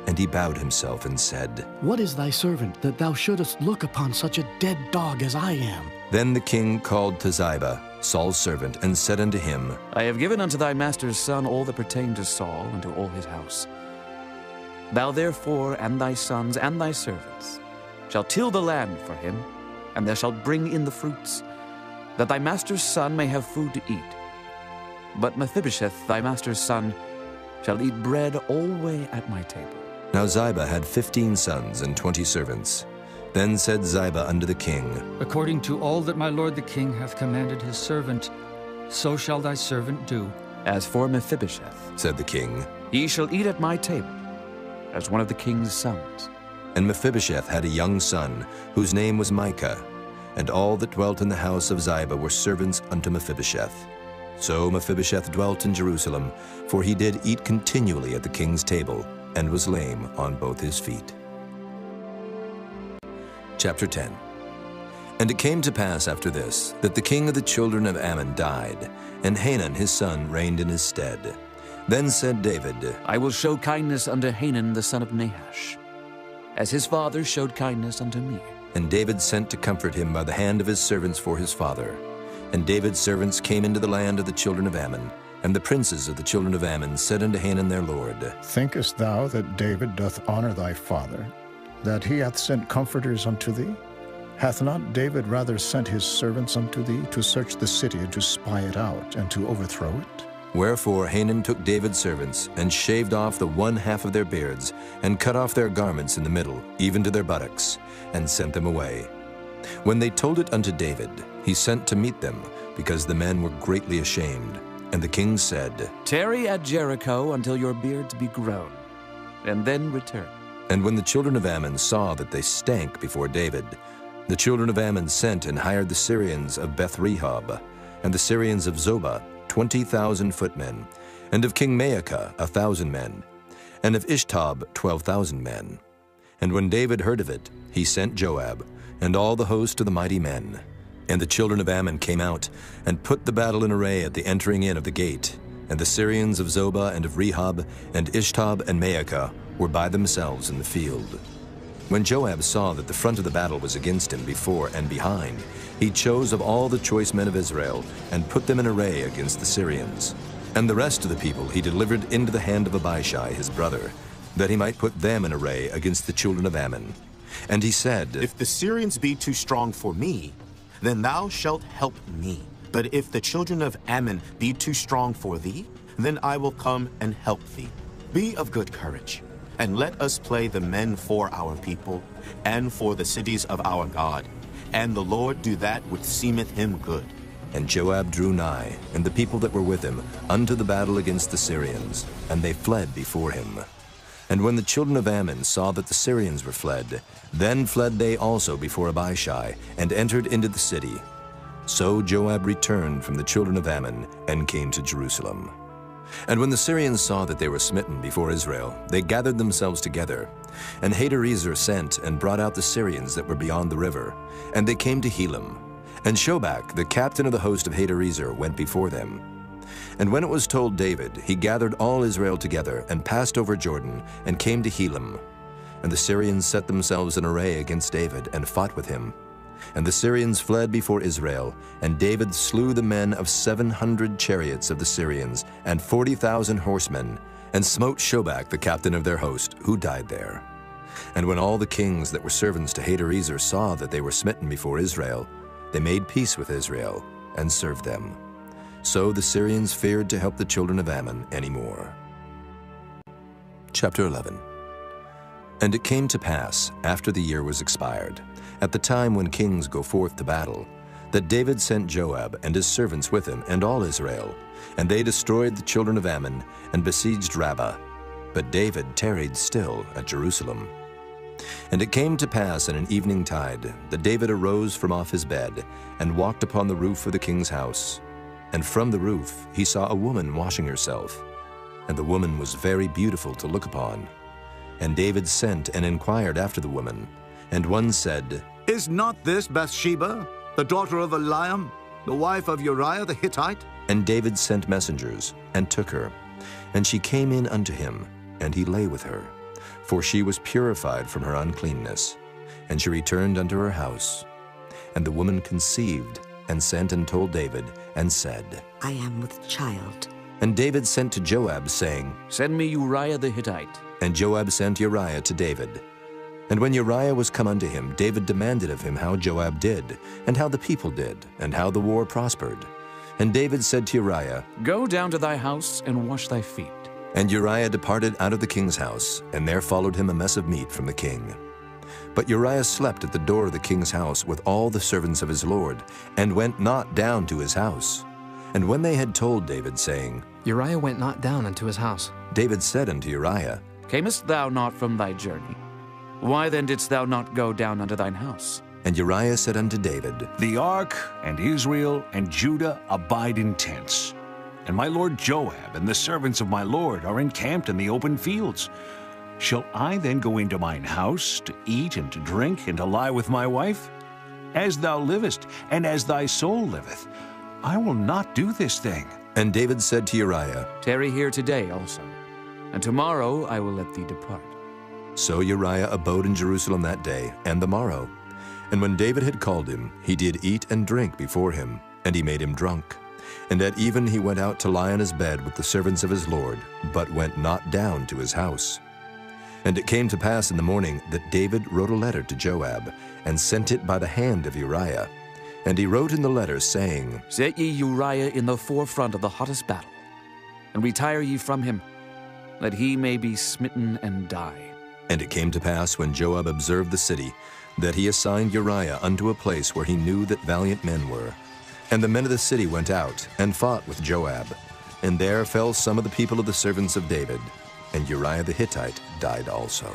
And he bowed himself and said, What is thy servant, that thou shouldest look upon such a dead dog as I am? Then the king called to Ziba, Saul's servant, and said unto him, I have given unto thy master's son all that pertained to Saul and to all his house. Thou therefore and thy sons and thy servants shalt till the land for him, and thou shalt bring in the fruits, that thy master's son may have food to eat. But Mephibosheth, thy master's son, shall eat bread alway at my table. Now Ziba had 15 sons and 20 servants. Then said Ziba unto the king, According to all that my lord the king hath commanded his servant, so shall thy servant do. As for Mephibosheth, said the king, he shall eat at my table, as one of the king's sons. And Mephibosheth had a young son, whose name was Micah, and all that dwelt in the house of Ziba were servants unto Mephibosheth. So Mephibosheth dwelt in Jerusalem, for he did eat continually at the king's table, and was lame on both his feet. Chapter 10. And it came to pass after this, that the king of the children of Ammon died, and Hanun his son reigned in his stead. Then said David, I will show kindness unto Hanun the son of Nahash, as his father showed kindness unto me. And David sent to comfort him by the hand of his servants for his father. And David's servants came into the land of the children of Ammon, and the princes of the children of Ammon said unto Hanun their lord, Thinkest thou that David doth honor thy father, that he hath sent comforters unto thee? Hath not David rather sent his servants unto thee to search the city and to spy it out and to overthrow it? Wherefore Hanun took David's servants, and shaved off the one half of their beards, and cut off their garments in the middle, even to their buttocks, and sent them away. When they told it unto David, he sent to meet them, because the men were greatly ashamed. And the king said, Tarry at Jericho until your beards be grown, and then return. And when the children of Ammon saw that they stank before David, the children of Ammon sent and hired the Syrians of Beth-rehob, and the Syrians of Zobah, 20,000 footmen, and of King Maacah 1,000 men, and of Ishtob 12,000 men. And when David heard of it, he sent Joab, and all the host of the mighty men. And the children of Ammon came out, and put the battle in array at the entering in of the gate. And the Syrians of Zobah and of Rehob, and Ishtob and Maacah, were by themselves in the field. When Joab saw that the front of the battle was against him before and behind, he chose of all the choice men of Israel, and put them in array against the Syrians. And the rest of the people he delivered into the hand of Abishai his brother, that he might put them in array against the children of Ammon. And he said, If the Syrians be too strong for me, then thou shalt help me. But if the children of Ammon be too strong for thee, then I will come and help thee. Be of good courage, and let us play the men for our people, and for the cities of our God. And the Lord do that which seemeth him good. And Joab drew nigh, and the people that were with him, unto the battle against the Syrians, and they fled before him. And when the children of Ammon saw that the Syrians were fled, then fled they also before Abishai, and entered into the city. So Joab returned from the children of Ammon, and came to Jerusalem. And when the Syrians saw that they were smitten before Israel, they gathered themselves together. And Hadarezer sent and brought out the Syrians that were beyond the river, and they came to Helam. And Shobach, the captain of the host of Hadarezer, went before them. And when it was told David, he gathered all Israel together, and passed over Jordan, and came to Helam. And the Syrians set themselves in array against David, and fought with him. And the Syrians fled before Israel, and David slew the men of 700 chariots of the Syrians, and 40,000 horsemen, and smote Shobach the captain of their host, who died there. And when all the kings that were servants to Hadarezer saw that they were smitten before Israel, they made peace with Israel, and served them. So the Syrians feared to help the children of Ammon any more. Chapter 11. And it came to pass, after the year was expired, at the time when kings go forth to battle, that David sent Joab and his servants with him and all Israel, and they destroyed the children of Ammon and besieged Rabbah. But David tarried still at Jerusalem. And it came to pass in an evening tide that David arose from off his bed and walked upon the roof of the king's house. And from the roof he saw a woman washing herself, and the woman was very beautiful to look upon. And David sent and inquired after the woman. And one said, Is not this Bathsheba, the daughter of Eliam, the wife of Uriah the Hittite? And David sent messengers, and took her. And she came in unto him, and he lay with her. For she was purified from her uncleanness. And she returned unto her house. And the woman conceived, and sent and told David, and said, I am with child. And David sent to Joab, saying, Send me Uriah the Hittite. And Joab sent Uriah to David. And when Uriah was come unto him, David demanded of him how Joab did, and how the people did, and how the war prospered. And David said to Uriah, Go down to thy house, and wash thy feet. And Uriah departed out of the king's house, and there followed him a mess of meat from the king. But Uriah slept at the door of the king's house with all the servants of his lord, and went not down to his house. And when they had told David, saying, Uriah went not down unto his house, David said unto Uriah, Camest thou not from thy journey? Why then didst thou not go down unto thine house? And Uriah said unto David, The ark and Israel and Judah abide in tents, and my lord Joab and the servants of my lord are encamped in the open fields. Shall I then go into mine house to eat and to drink and to lie with my wife? As thou livest, and as thy soul liveth, I will not do this thing. And David said to Uriah, Tarry here today also, and tomorrow I will let thee depart. So Uriah abode in Jerusalem that day and the morrow. And when David had called him, he did eat and drink before him, and he made him drunk. And at even he went out to lie on his bed with the servants of his lord, but went not down to his house. And it came to pass in the morning that David wrote a letter to Joab, and sent it by the hand of Uriah. And he wrote in the letter, saying, Set ye Uriah in the forefront of the hottest battle, and retire ye from him, that he may be smitten and die. And it came to pass, when Joab observed the city, that he assigned Uriah unto a place where he knew that valiant men were. And the men of the city went out, and fought with Joab. And there fell some of the people of the servants of David, and Uriah the Hittite died also.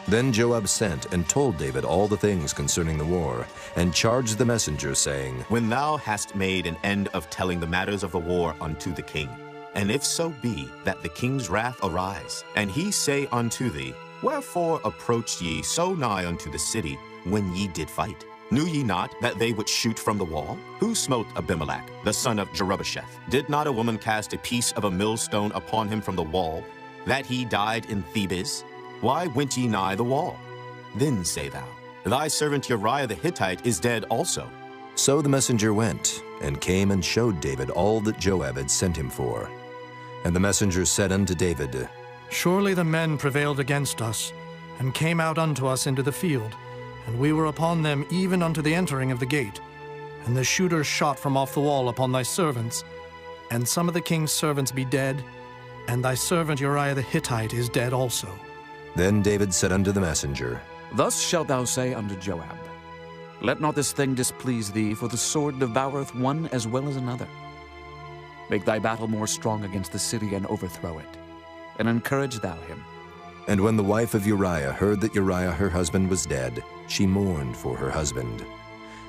Then Joab sent and told David all the things concerning the war, and charged the messenger, saying, When thou hast made an end of telling the matters of the war unto the king, and if so be that the king's wrath arise, and he say unto thee, Wherefore approached ye so nigh unto the city when ye did fight? Knew ye not that they would shoot from the wall? Who smote Abimelech, the son of Jerubbesheth? Did not a woman cast a piece of a millstone upon him from the wall, that he died in Thebes? Why went ye nigh the wall? Then say thou, Thy servant Uriah the Hittite is dead also. So the messenger went, and came and showed David all that Joab had sent him for. And the messenger said unto David, Surely the men prevailed against us, and came out unto us into the field, and we were upon them even unto the entering of the gate. And the shooters shot from off the wall upon thy servants, and some of the king's servants be dead, and thy servant Uriah the Hittite is dead also. Then David said unto the messenger, Thus shalt thou say unto Joab, Let not this thing displease thee, for the sword devoureth one as well as another. Make thy battle more strong against the city, and overthrow it, and encourage thou him. And when the wife of Uriah heard that Uriah her husband was dead, she mourned for her husband.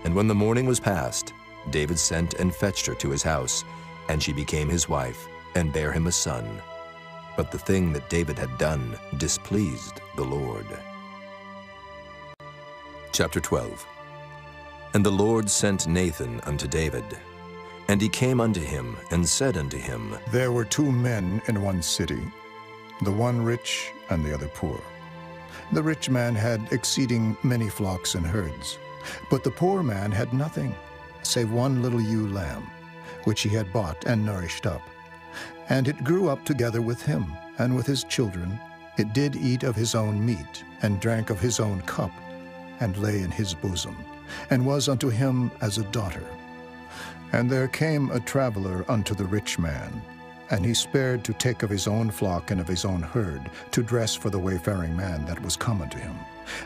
And when the mourning was past, David sent and fetched her to his house, and she became his wife, and bare him a son. But the thing that David had done displeased the Lord. Chapter 12. And the Lord sent Nathan unto David. And he came unto him, and said unto him, There were 2 men in one city, the one rich and the other poor. The rich man had exceeding many flocks and herds, but the poor man had nothing, save one little ewe lamb, which he had bought and nourished up. And it grew up together with him, and with his children. It did eat of his own meat, and drank of his own cup, and lay in his bosom, and was unto him as a daughter. And there came a traveler unto the rich man, and he spared to take of his own flock and of his own herd, to dress for the wayfaring man that was come unto him,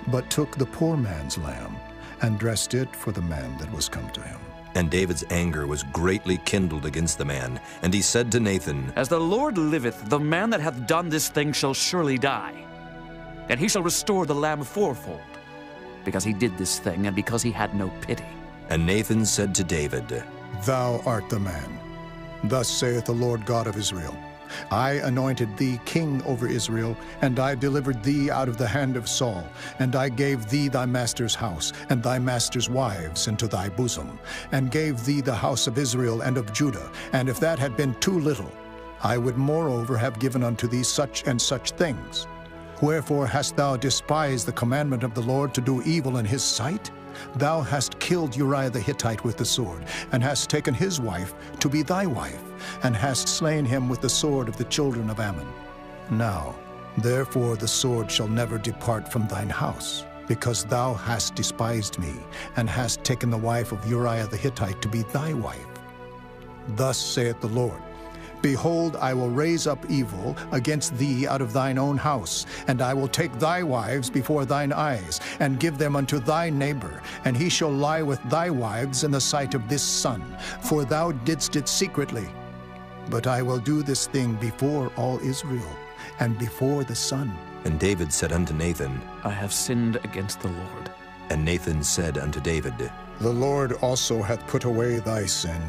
but took the poor man's lamb, and dressed it for the man that was come to him. And David's anger was greatly kindled against the man, and he said to Nathan, As the Lord liveth, the man that hath done this thing shall surely die, and he shall restore the lamb fourfold, because he did this thing, and because he had no pity. And Nathan said to David, Thou art the man. Thus saith the Lord God of Israel, I anointed thee king over Israel, and I delivered thee out of the hand of Saul, and I gave thee thy master's house, and thy master's wives into thy bosom, and gave thee the house of Israel and of Judah. And if that had been too little, I would moreover have given unto thee such and such things. Wherefore hast thou despised the commandment of the Lord to do evil in his sight? Thou hast killed Uriah the Hittite with the sword, and hast taken his wife to be thy wife, and hast slain him with the sword of the children of Ammon. Now, therefore the sword shall never depart from thine house, because thou hast despised me, and hast taken the wife of Uriah the Hittite to be thy wife. Thus saith the Lord, Behold, I will raise up evil against thee out of thine own house, and I will take thy wives before thine eyes, and give them unto thy neighbor, and he shall lie with thy wives in the sight of this sun, for thou didst it secretly. But I will do this thing before all Israel, and before the sun. And David said unto Nathan, I have sinned against the Lord. And Nathan said unto David, The Lord also hath put away thy sin.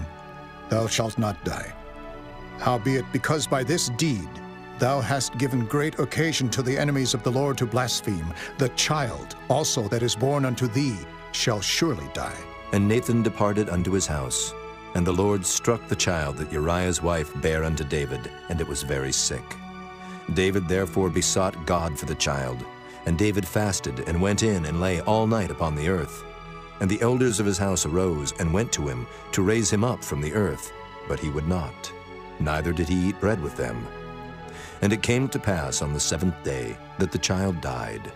Thou shalt not die. Howbeit, because by this deed thou hast given great occasion to the enemies of the Lord to blaspheme, the child also that is born unto thee shall surely die. And Nathan departed unto his house. And the Lord struck the child that Uriah's wife bare unto David, and it was very sick. David therefore besought God for the child. And David fasted, and went in, and lay all night upon the earth. And the elders of his house arose, and went to him, to raise him up from the earth. But he would not, neither did he eat bread with them. And it came to pass on the 7th day that the child died.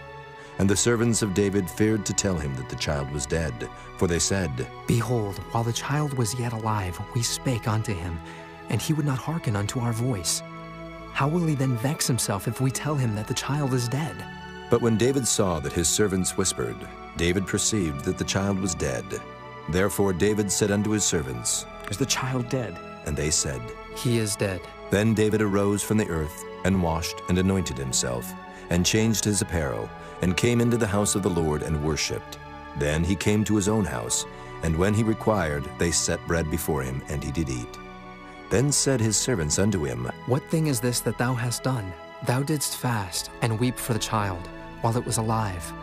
And the servants of David feared to tell him that the child was dead, for they said, Behold, while the child was yet alive, we spake unto him, and he would not hearken unto our voice. How will he then vex himself if we tell him that the child is dead? But when David saw that his servants whispered, David perceived that the child was dead. Therefore David said unto his servants, Is the child dead? And they said, He is dead. Then David arose from the earth, and washed and anointed himself, and changed his apparel, and came into the house of the Lord and worshipped. Then he came to his own house, and when he required, they set bread before him, and he did eat. Then said his servants unto him, What thing is this that thou hast done? Thou didst fast, and weep for the child, while it was alive.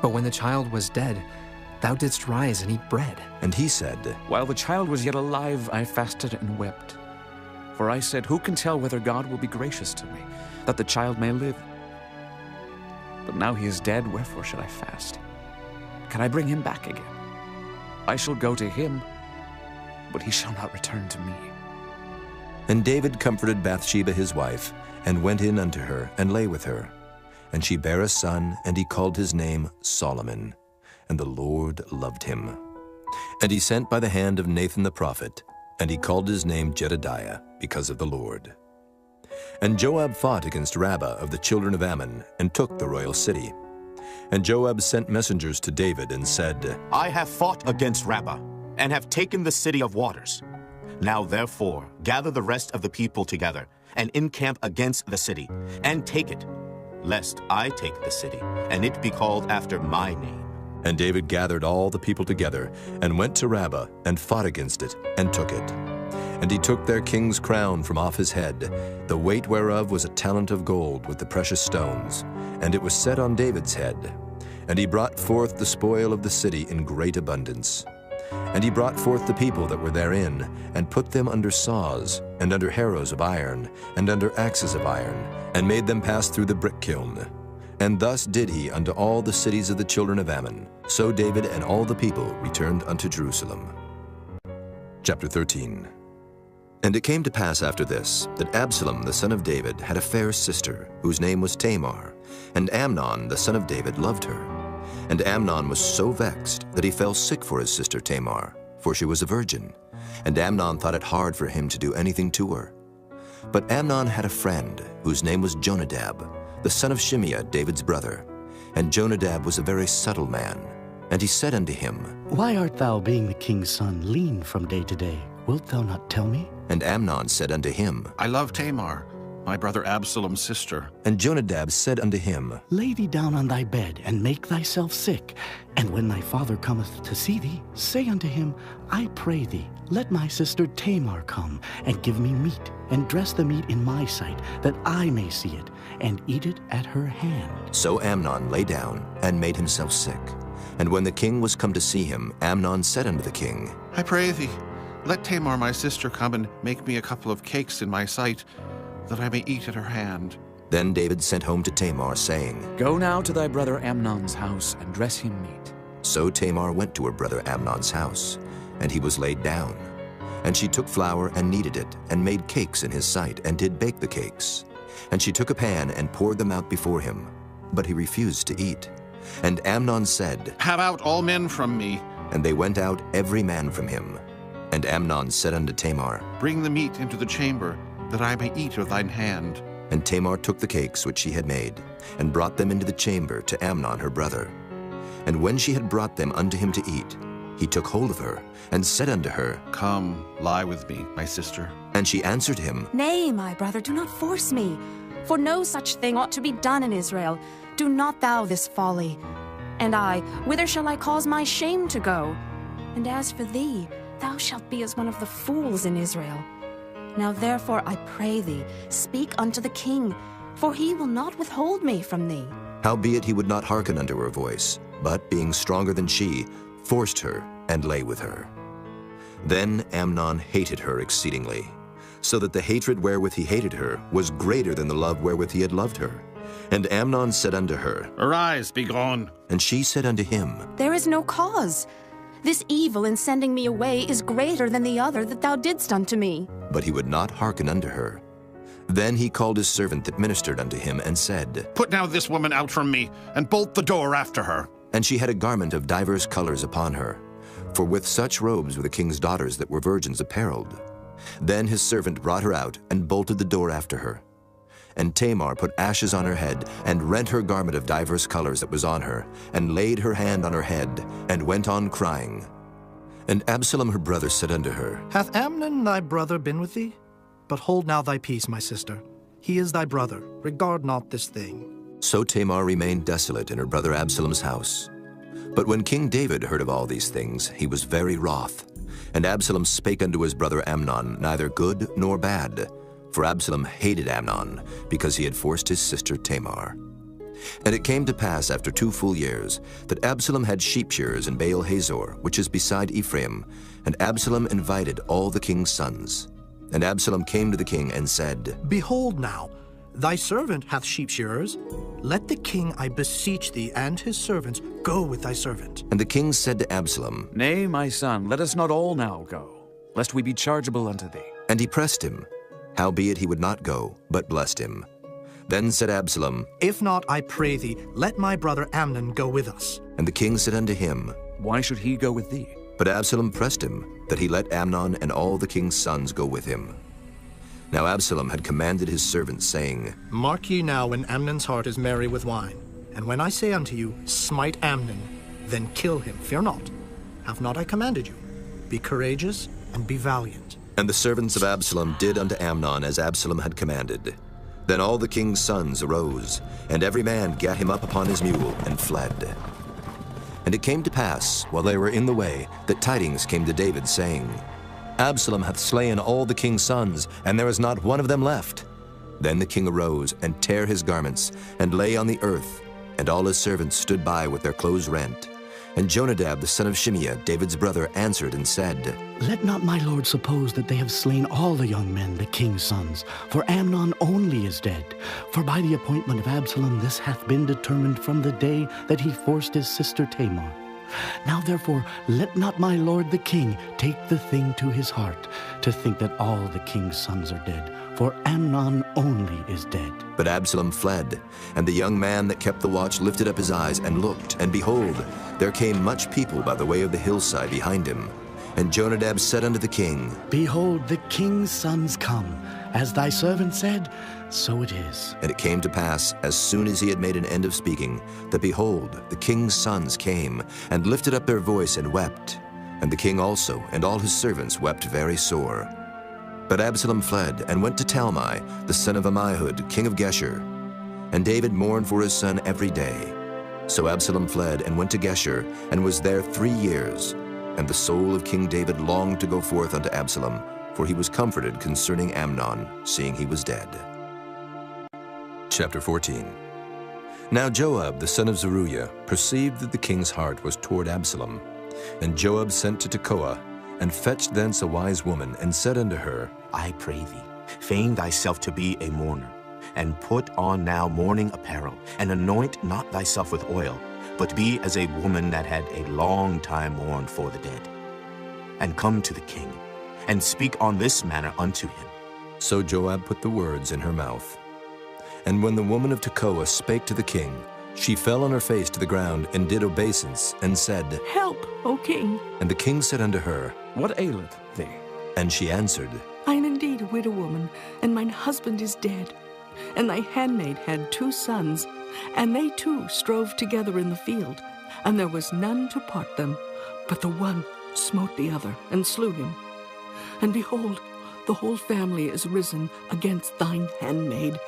But when the child was dead, thou didst rise and eat bread. And he said, While the child was yet alive, I fasted and wept. For I said, Who can tell whether God will be gracious to me, that the child may live? But now he is dead, wherefore should I fast? Can I bring him back again? I shall go to him, but he shall not return to me. And David comforted Bathsheba his wife, and went in unto her, and lay with her. And she bare a son, and he called his name Solomon. And the Lord loved him. And he sent by the hand of Nathan the prophet, and he called his name Jedediah, because of the Lord. And Joab fought against Rabbah of the children of Ammon, and took the royal city. And Joab sent messengers to David, and said, I have fought against Rabbah, and have taken the city of waters. Now therefore gather the rest of the people together, and encamp against the city, and take it, lest I take the city, and it be called after my name. And David gathered all the people together, and went to Rabbah, and fought against it, and took it. And he took their king's crown from off his head, the weight whereof was a talent of gold with the precious stones, and it was set on David's head. And he brought forth the spoil of the city in great abundance. And he brought forth the people that were therein, and put them under saws, and under harrows of iron, and under axes of iron, and made them pass through the brick kiln. And thus did he unto all the cities of the children of Ammon. So David and all the people returned unto Jerusalem. Chapter 13. And it came to pass after this, that Absalom the son of David had a fair sister, whose name was Tamar, and Amnon the son of David loved her. And Amnon was so vexed that he fell sick for his sister Tamar, for she was a virgin. And Amnon thought it hard for him to do anything to her. But Amnon had a friend, whose name was Jonadab, the son of Shimeah, David's brother. And Jonadab was a very subtle man. And he said unto him, Why art thou, being the king's son, lean from day to day? Wilt thou not tell me? And Amnon said unto him, I love Tamar, my brother Absalom's sister. And Jonadab said unto him, Lay thee down on thy bed, and make thyself sick. And when thy father cometh to see thee, say unto him, I pray thee, let my sister Tamar come, and give me meat, and dress the meat in my sight, that I may see it, and eat it at her hand. So Amnon lay down, and made himself sick. And when the king was come to see him, Amnon said unto the king, I pray thee, let Tamar my sister come and make me a couple of cakes in my sight, that I may eat at her hand. Then David sent home to Tamar, saying, Go now to thy brother Amnon's house, and dress him meat. So Tamar went to her brother Amnon's house, and he was laid down. And she took flour and kneaded it, and made cakes in his sight, and did bake the cakes. And she took a pan and poured them out before him, but he refused to eat. And Amnon said, Have out all men from me. And they went out every man from him. And Amnon said unto Tamar, Bring the meat into the chamber, that I may eat of thine hand. And Tamar took the cakes which she had made, and brought them into the chamber to Amnon her brother. And when she had brought them unto him to eat, he took hold of her, and said unto her, Come, lie with me, my sister. And she answered him, Nay, my brother, do not force me, for no such thing ought to be done in Israel. Do not thou this folly. And I, whither shall I cause my shame to go? And as for thee, thou shalt be as one of the fools in Israel. Now therefore I pray thee, speak unto the king, for he will not withhold me from thee. Howbeit he would not hearken unto her voice, but, being stronger than she, forced her, and lay with her. Then Amnon hated her exceedingly, so that the hatred wherewith he hated her was greater than the love wherewith he had loved her. And Amnon said unto her, Arise, be gone. And she said unto him, There is no cause. This evil in sending me away is greater than the other that thou didst unto me. But he would not hearken unto her. Then he called his servant that ministered unto him, and said, Put now this woman out from me, and bolt the door after her. And she had a garment of divers colors upon her, for with such robes were the king's daughters that were virgins apparelled. Then his servant brought her out, and bolted the door after her. And Tamar put ashes on her head, and rent her garment of divers colors that was on her, and laid her hand on her head, and went on crying. And Absalom her brother said unto her, Hath Amnon thy brother been with thee? But hold now thy peace, my sister. He is thy brother. Regard not this thing. So Tamar remained desolate in her brother Absalom's house. But when King David heard of all these things, he was very wroth. And Absalom spake unto his brother Amnon neither good nor bad. For Absalom hated Amnon, because he had forced his sister Tamar. And it came to pass after 2 full years, that Absalom had sheep shearers in Baal Hazor, which is beside Ephraim, and Absalom invited all the king's sons. And Absalom came to the king and said, Behold now, thy servant hath sheep shearers. Let the king, I beseech thee, and his servants go with thy servant. And the king said to Absalom, Nay, my son, let us not all now go, lest we be chargeable unto thee. And he pressed him. Howbeit he would not go, but blessed him. Then said Absalom, If not, I pray thee, let my brother Amnon go with us. And the king said unto him, Why should he go with thee? But Absalom pressed him, that he let Amnon and all the king's sons go with him. Now Absalom had commanded his servants, saying, Mark ye now when Amnon's heart is merry with wine. And when I say unto you, Smite Amnon, then kill him, fear not. Have not I commanded you? Be courageous and be valiant. And the servants of Absalom did unto Amnon as Absalom had commanded. Then all the king's sons arose, and every man gat him up upon his mule, and fled. And it came to pass, while they were in the way, that tidings came to David, saying, Absalom hath slain all the king's sons, and there is not one of them left. Then the king arose, and tare his garments, and lay on the earth, and all his servants stood by with their clothes rent. And Jonadab the son of Shimeah, David's brother, answered and said, Let not my lord suppose that they have slain all the young men, the king's sons, for Amnon only is dead. For by the appointment of Absalom this hath been determined from the day that he forced his sister Tamar. Now therefore let not my lord the king take the thing to his heart, to think that all the king's sons are dead, for Amnon only is dead. But Absalom fled, and the young man that kept the watch lifted up his eyes and looked, and behold, there came much people by the way of the hillside behind him. And Jonadab said unto the king, Behold, the king's sons come. As thy servant said, so it is. And it came to pass, as soon as he had made an end of speaking, that behold, the king's sons came, and lifted up their voice and wept. And the king also, and all his servants, wept very sore. But Absalom fled and went to Talmai, the son of Ammihud, king of Geshur. And David mourned for his son every day. So Absalom fled and went to Geshur, and was there 3 years. And the soul of King David longed to go forth unto Absalom, for he was comforted concerning Amnon, seeing he was dead. Chapter 14. Now Joab, the son of Zeruiah, perceived that the king's heart was toward Absalom. And Joab sent to Tekoa, and fetched thence a wise woman, and said unto her, I pray thee, feign thyself to be a mourner, and put on now mourning apparel, and anoint not thyself with oil, but be as a woman that had a long time mourned for the dead. And come to the king, and speak on this manner unto him. So Joab put the words in her mouth. And when the woman of Tekoa spake to the king, she fell on her face to the ground, and did obeisance, and said, Help, O king. And the king said unto her, What aileth thee? And she answered, I am indeed a widow woman, and mine husband is dead. And thy handmaid had 2 sons, and they too strove together in the field, and there was none to part them, but the one smote the other, and slew him. And behold, the whole family is risen against thine handmaid.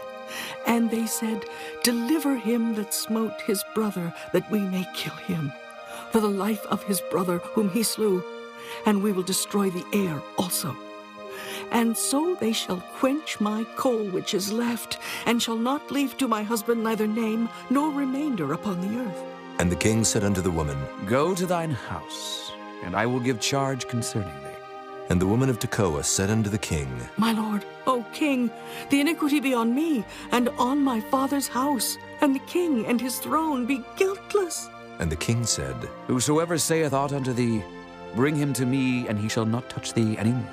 And they said, Deliver him that smote his brother, that we may kill him, for the life of his brother whom he slew, and we will destroy the heir also. And so they shall quench my coal which is left, and shall not leave to my husband neither name nor remainder upon the earth. And the king said unto the woman, Go to thine house, and I will give charge concerning thee. And the woman of Tekoa said unto the king, My lord, O king, the iniquity be on me, and on my father's house, and the king and his throne be guiltless. And the king said, Whosoever saith aught unto thee, bring him to me, and he shall not touch thee any more.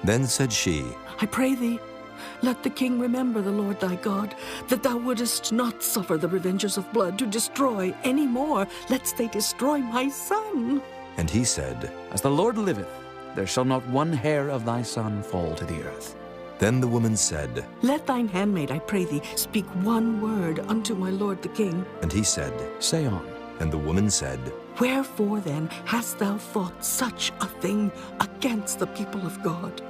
Then said she, I pray thee, let the king remember the Lord thy God, that thou wouldest not suffer the revengers of blood to destroy any more, lest they destroy my son. And he said, As the Lord liveth, there shall not one hair of thy son fall to the earth. Then the woman said, Let thine handmaid, I pray thee, speak one word unto my lord the king. And he said, Say on. And the woman said, Wherefore then hast thou thought such a thing against the people of God?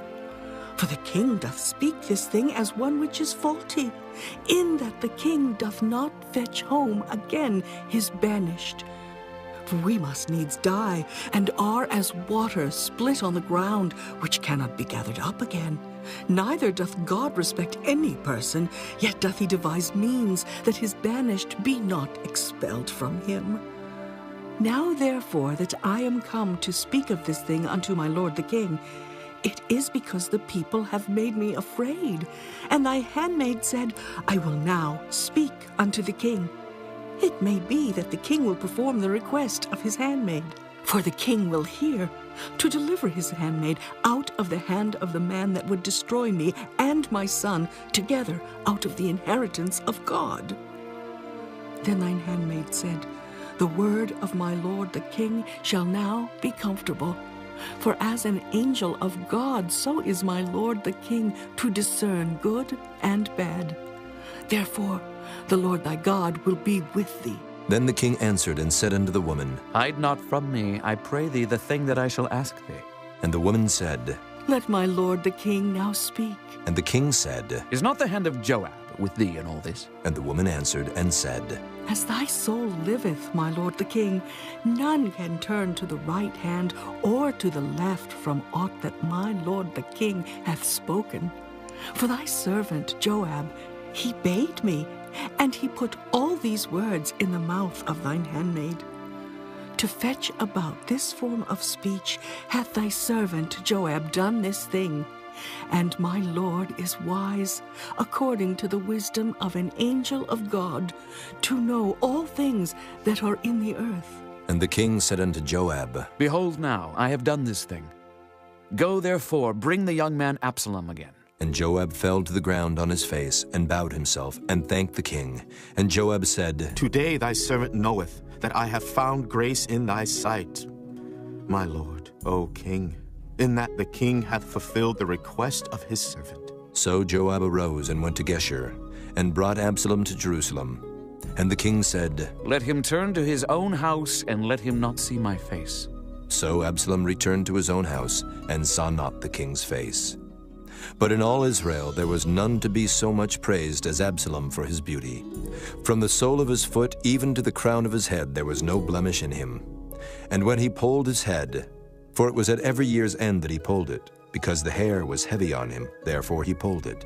For the king doth speak this thing as one which is faulty, in that the king doth not fetch home again his banished. For we must needs die, and are as water split on the ground, which cannot be gathered up again. Neither doth God respect any person, yet doth he devise means that his banished be not expelled from him. Now therefore that I am come to speak of this thing unto my lord the king, it is because the people have made me afraid. And thy handmaid said, I will now speak unto the king. It may be that the king will perform the request of his handmaid. For the king will hear, to deliver his handmaid out of the hand of the man that would destroy me and my son together out of the inheritance of God. Then thine handmaid said, The word of my lord the king shall now be comfortable. For as an angel of God, so is my lord the king to discern good and bad. Therefore, the Lord thy God will be with thee. Then the king answered and said unto the woman, Hide not from me, I pray thee, the thing that I shall ask thee. And the woman said, Let my lord the king now speak. And the king said, Is not the hand of Joab with thee in all this? And the woman answered and said, As thy soul liveth, my lord the king, none can turn to the right hand or to the left from aught that my lord the king hath spoken. For thy servant Joab, he bade me, and he put all these words in the mouth of thine handmaid. To fetch about this form of speech hath thy servant Joab done this thing. And my lord is wise, according to the wisdom of an angel of God, to know all things that are in the earth. And the king said unto Joab, Behold now, I have done this thing. Go therefore, bring the young man Absalom again. And Joab fell to the ground on his face, and bowed himself, and thanked the king. And Joab said, Today thy servant knoweth that I have found grace in thy sight, my lord, O king, in that the king hath fulfilled the request of his servant. So Joab arose and went to Geshur, and brought Absalom to Jerusalem. And the king said, Let him turn to his own house, and let him not see my face. So Absalom returned to his own house, and saw not the king's face. But in all Israel there was none to be so much praised as Absalom for his beauty. From the sole of his foot even to the crown of his head there was no blemish in him. And when he polled his head, for it was at every year's end that he polled it, because the hair was heavy on him, therefore he polled it.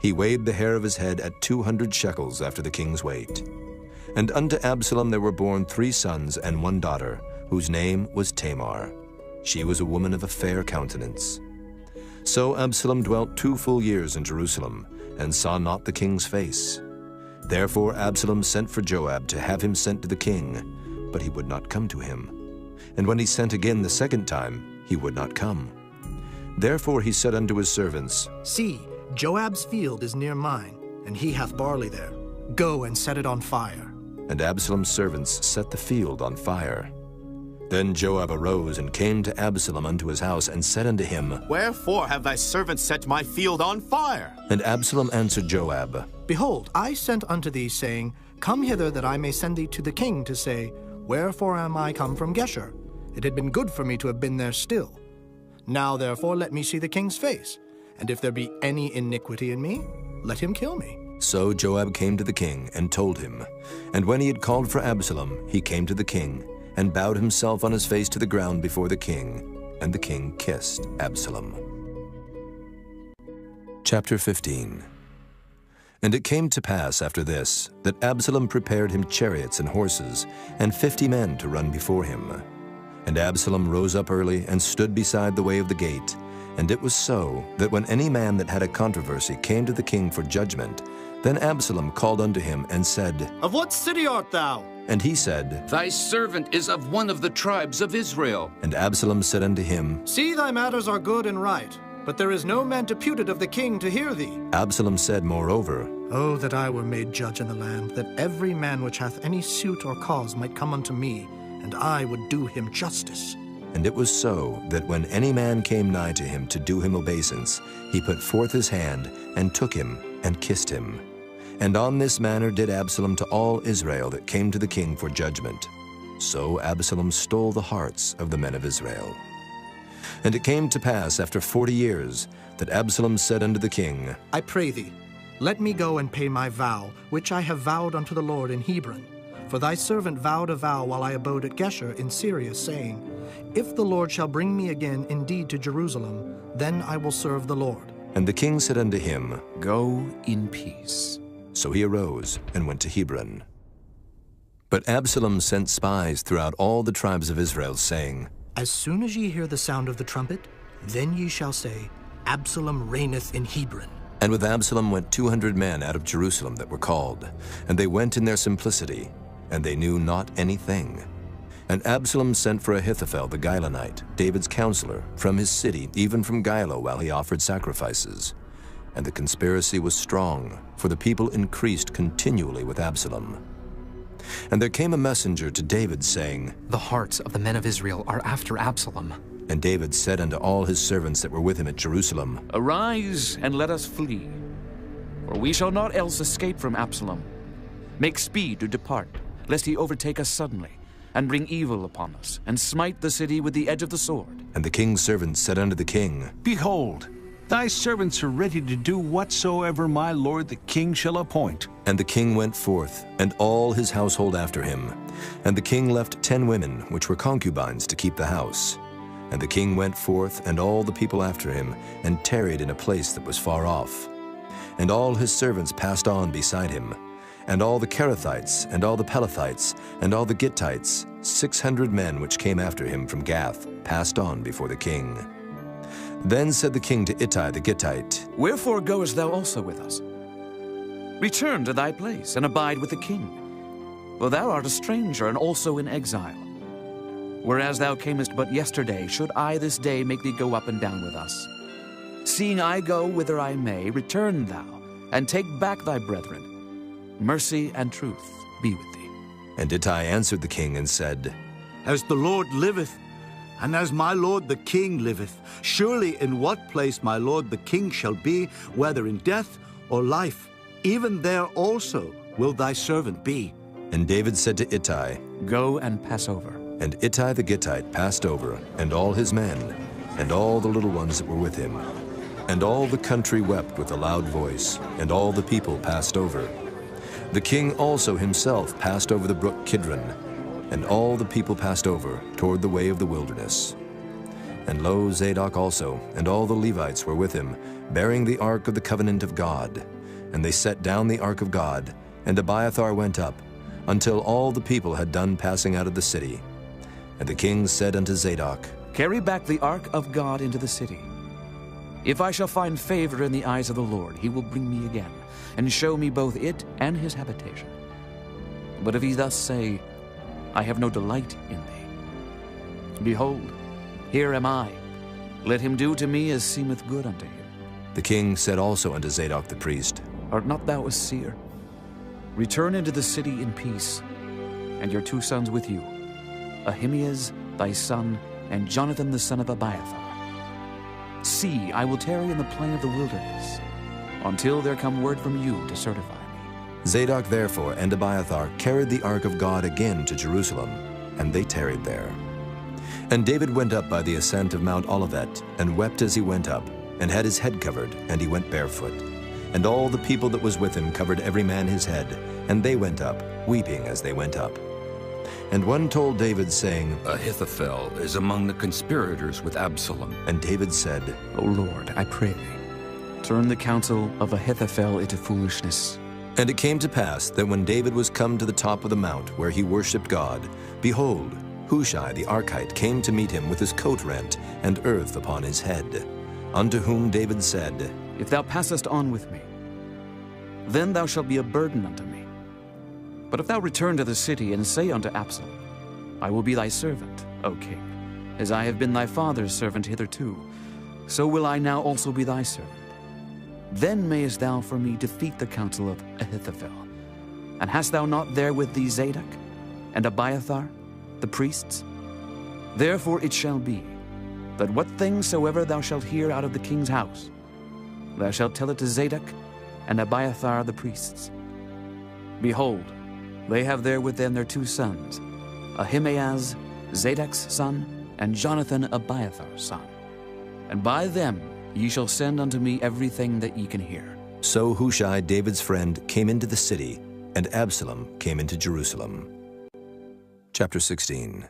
He weighed the hair of his head at 200 shekels after the king's weight. And unto Absalom there were born 3 sons and 1 daughter, whose name was Tamar. She was a woman of a fair countenance. So Absalom dwelt 2 full years in Jerusalem, and saw not the king's face. Therefore Absalom sent for Joab to have him sent to the king, but he would not come to him. And when he sent again the 2nd time, he would not come. Therefore he said unto his servants, See, Joab's field is near mine, and he hath barley there. Go and set it on fire. And Absalom's servants set the field on fire. Then Joab arose and came to Absalom unto his house, and said unto him, Wherefore have thy servants set my field on fire? And Absalom answered Joab, Behold, I sent unto thee, saying, Come hither, that I may send thee to the king, to say, Wherefore am I come from Geshur? It had been good for me to have been there still. Now therefore let me see the king's face, and if there be any iniquity in me, let him kill me. So Joab came to the king, and told him. And when he had called for Absalom, he came to the king, and bowed himself on his face to the ground before the king, and the king kissed Absalom. Chapter 15. And it came to pass after this, that Absalom prepared him chariots and horses, and 50 men to run before him. And Absalom rose up early, and stood beside the way of the gate. And it was so, that when any man that had a controversy came to the king for judgment, then Absalom called unto him, and said, Of what city art thou? And he said, Thy servant is of one of the tribes of Israel. And Absalom said unto him, See, thy matters are good and right, but there is no man deputed of the king to hear thee. Absalom said moreover, Oh, that I were made judge in the land, that every man which hath any suit or cause might come unto me, and I would do him justice. And it was so, that when any man came nigh to him to do him obeisance, he put forth his hand, and took him, and kissed him. And on this manner did Absalom to all Israel that came to the king for judgment. So Absalom stole the hearts of the men of Israel. And it came to pass after 40 years, that Absalom said unto the king, I pray thee, let me go and pay my vow, which I have vowed unto the Lord in Hebron. For thy servant vowed a vow while I abode at Geshur in Syria, saying, If the Lord shall bring me again indeed to Jerusalem, then I will serve the Lord. And the king said unto him, Go in peace. So he arose and went to Hebron. But Absalom sent spies throughout all the tribes of Israel, saying, As soon as ye hear the sound of the trumpet, then ye shall say, Absalom reigneth in Hebron. And with Absalom went 200 men out of Jerusalem that were called, and they went in their simplicity, and they knew not anything. And Absalom sent for Ahithophel the Gilonite, David's counselor, from his city, even from Gilo, while he offered sacrifices. And the conspiracy was strong, for the people increased continually with Absalom. And there came a messenger to David, saying, The hearts of the men of Israel are after Absalom. And David said unto all his servants that were with him at Jerusalem, Arise, and let us flee, for we shall not else escape from Absalom. Make speed to depart, lest he overtake us suddenly, and bring evil upon us, and smite the city with the edge of the sword. And the king's servants said unto the king, Behold, thy servants are ready to do whatsoever my lord the king shall appoint. And the king went forth, and all his household after him. And the king left 10 women, which were concubines, to keep the house. And the king went forth, and all the people after him, and tarried in a place that was far off. And all his servants passed on beside him. And all the Kerethites, and all the Pelethites, and all the Gittites, 600 men which came after him from Gath, passed on before the king. Then said the king to Ittai the Gittite, Wherefore goest thou also with us? Return to thy place, and abide with the king. For thou art a stranger, and also in exile. Whereas thou camest but yesterday, should I this day make thee go up and down with us? Seeing I go whither I may, return thou, and take back thy brethren. Mercy and truth be with thee. And Ittai answered the king and said, As the Lord liveth, and as my lord the king liveth, surely in what place my lord the king shall be, whether in death or life, even there also will thy servant be. And David said to Ittai, Go and pass over. And Ittai the Gittite passed over, and all his men, and all the little ones that were with him. And all the country wept with a loud voice, and all the people passed over. The king also himself passed over the brook Kidron, and all the people passed over toward the way of the wilderness. And lo, Zadok also, and all the Levites were with him, bearing the ark of the covenant of God. And they set down the ark of God, and Abiathar went up, until all the people had done passing out of the city. And the king said unto Zadok, Carry back the ark of God into the city. If I shall find favor in the eyes of the Lord, he will bring me again, and show me both it and his habitation. But if he thus say, I have no delight in thee, behold, here am I. Let him do to me as seemeth good unto him. The king said also unto Zadok the priest, Art not thou a seer? Return into the city in peace, and your 2 sons with you, Ahimaaz thy son, and Jonathan the son of Abiathar. See, I will tarry in the plain of the wilderness, until there come word from you to certify me. Zadok therefore and Abiathar carried the ark of God again to Jerusalem, and they tarried there. And David went up by the ascent of Mount Olivet, and wept as he went up, and had his head covered, and he went barefoot. And all the people that was with him covered every man his head, and they went up, weeping as they went up. And one told David, saying, Ahithophel is among the conspirators with Absalom. And David said, O Lord, I pray thee, turn the counsel of Ahithophel into foolishness. And it came to pass that when David was come to the top of the mount where he worshipped God, behold, Hushai the Archite came to meet him with his coat rent and earth upon his head. Unto whom David said, If thou passest on with me, then thou shalt be a burden unto me. But if thou return to the city and say unto Absalom, I will be thy servant, O king, as I have been thy father's servant hitherto, so will I now also be thy servant. Then mayest thou for me defeat the counsel of Ahithophel. And hast thou not there with thee Zadok and Abiathar, the priests? Therefore it shall be, that what things soever thou shalt hear out of the king's house, thou shalt tell it to Zadok and Abiathar the priests. Behold, they have there with them their 2 sons, Ahimaaz, Zadok's son, and Jonathan, Abiathar's son. And by them ye shall send unto me everything that ye can hear. So Hushai, David's friend, came into the city, and Absalom came into Jerusalem. Chapter 16.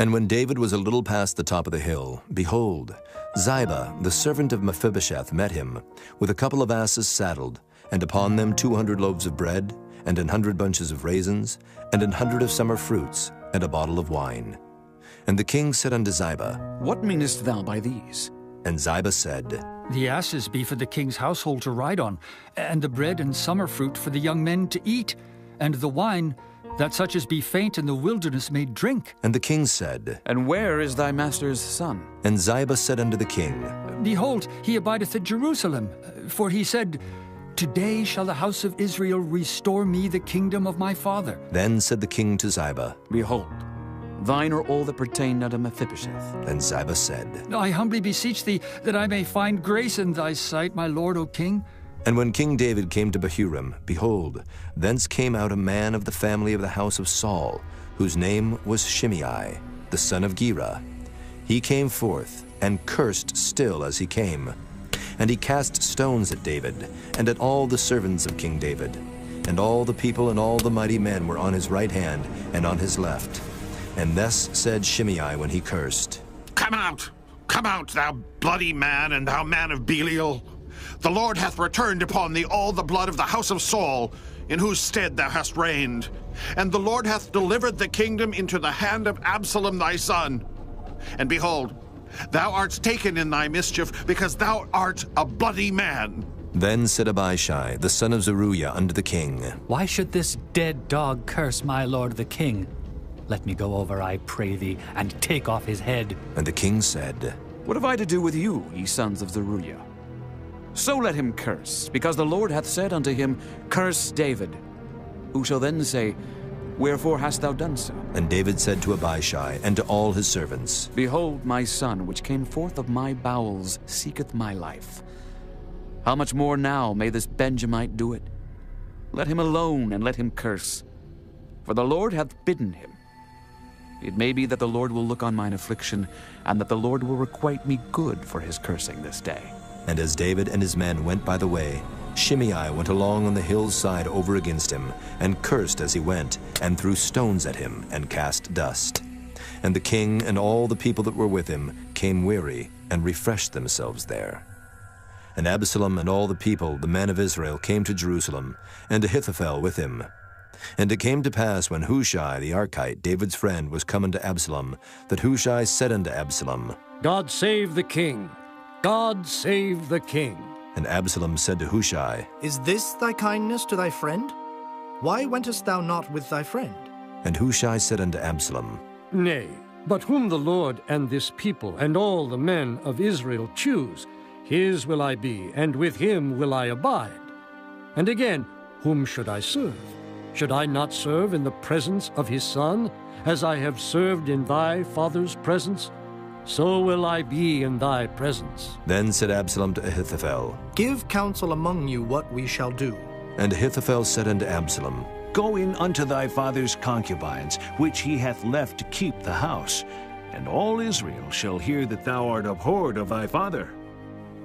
And when David was a little past the top of the hill, behold, Ziba, the servant of Mephibosheth, met him, with a couple of asses saddled, and upon them 200 loaves of bread, and 100 bunches of raisins, and 100 of summer fruits, and a bottle of wine. And the king said unto Ziba, What meanest thou by these? And Ziba said, The asses be for the king's household to ride on, and the bread and summer fruit for the young men to eat, and the wine, that such as be faint in the wilderness may drink. And the king said, And where is thy master's son? And Ziba said unto the king, Behold, he abideth at Jerusalem, for he said, Today shall the house of Israel restore me the kingdom of my father. Then said the king to Ziba, Behold, thine are all that pertain unto Mephibosheth. And Ziba said, I humbly beseech thee that I may find grace in thy sight, my lord, O king. And when King David came to Bahurim, behold, thence came out a man of the family of the house of Saul, whose name was Shimei, the son of Gera. He came forth, and cursed still as he came. And he cast stones at David, and at all the servants of King David. And all the people and all the mighty men were on his right hand and on his left. And thus said Shimei when he cursed, Come out, thou bloody man, and thou man of Belial. The Lord hath returned upon thee all the blood of the house of Saul, in whose stead thou hast reigned. And the Lord hath delivered the kingdom into the hand of Absalom thy son. And behold, thou art taken in thy mischief, because thou art a bloody man. Then said Abishai, the son of Zeruiah, unto the king, Why should this dead dog curse my lord the king? Let me go over, I pray thee, and take off his head. And the king said, What have I to do with you, ye sons of Zeruiah? So let him curse, because the Lord hath said unto him, Curse David. Who shall then say, Wherefore hast thou done so? And David said to Abishai and to all his servants, Behold, my son, which came forth of my bowels, seeketh my life. How much more now may this Benjamite do it? Let him alone, and let him curse. For the Lord hath bidden him. it may be that the Lord will look on mine affliction, and that the Lord will requite me good for his cursing this day. And as David and his men went by the way, Shimei went along on the hill's side over against him, and cursed as he went, and threw stones at him, and cast dust. And the king and all the people that were with him came weary, and refreshed themselves there. And Absalom and all the people, the men of Israel, came to Jerusalem, and Ahithophel with him. And it came to pass, when Hushai the Archite, David's friend, was come unto Absalom, that Hushai said unto Absalom, God save the king! God save the king! And Absalom said to Hushai, Is this thy kindness to thy friend? Why wentest thou not with thy friend? And Hushai said unto Absalom, Nay, but whom the Lord and this people and all the men of Israel choose, his will I be, and with him will I abide. And again, whom should I serve? Should I not serve in the presence of his son, as I have served in thy father's presence? So will I be in thy presence. Then said Absalom to Ahithophel, Give counsel among you what we shall do. And Ahithophel said unto Absalom, Go in unto thy father's concubines, which he hath left to keep the house, and all Israel shall hear that thou art abhorred of thy father.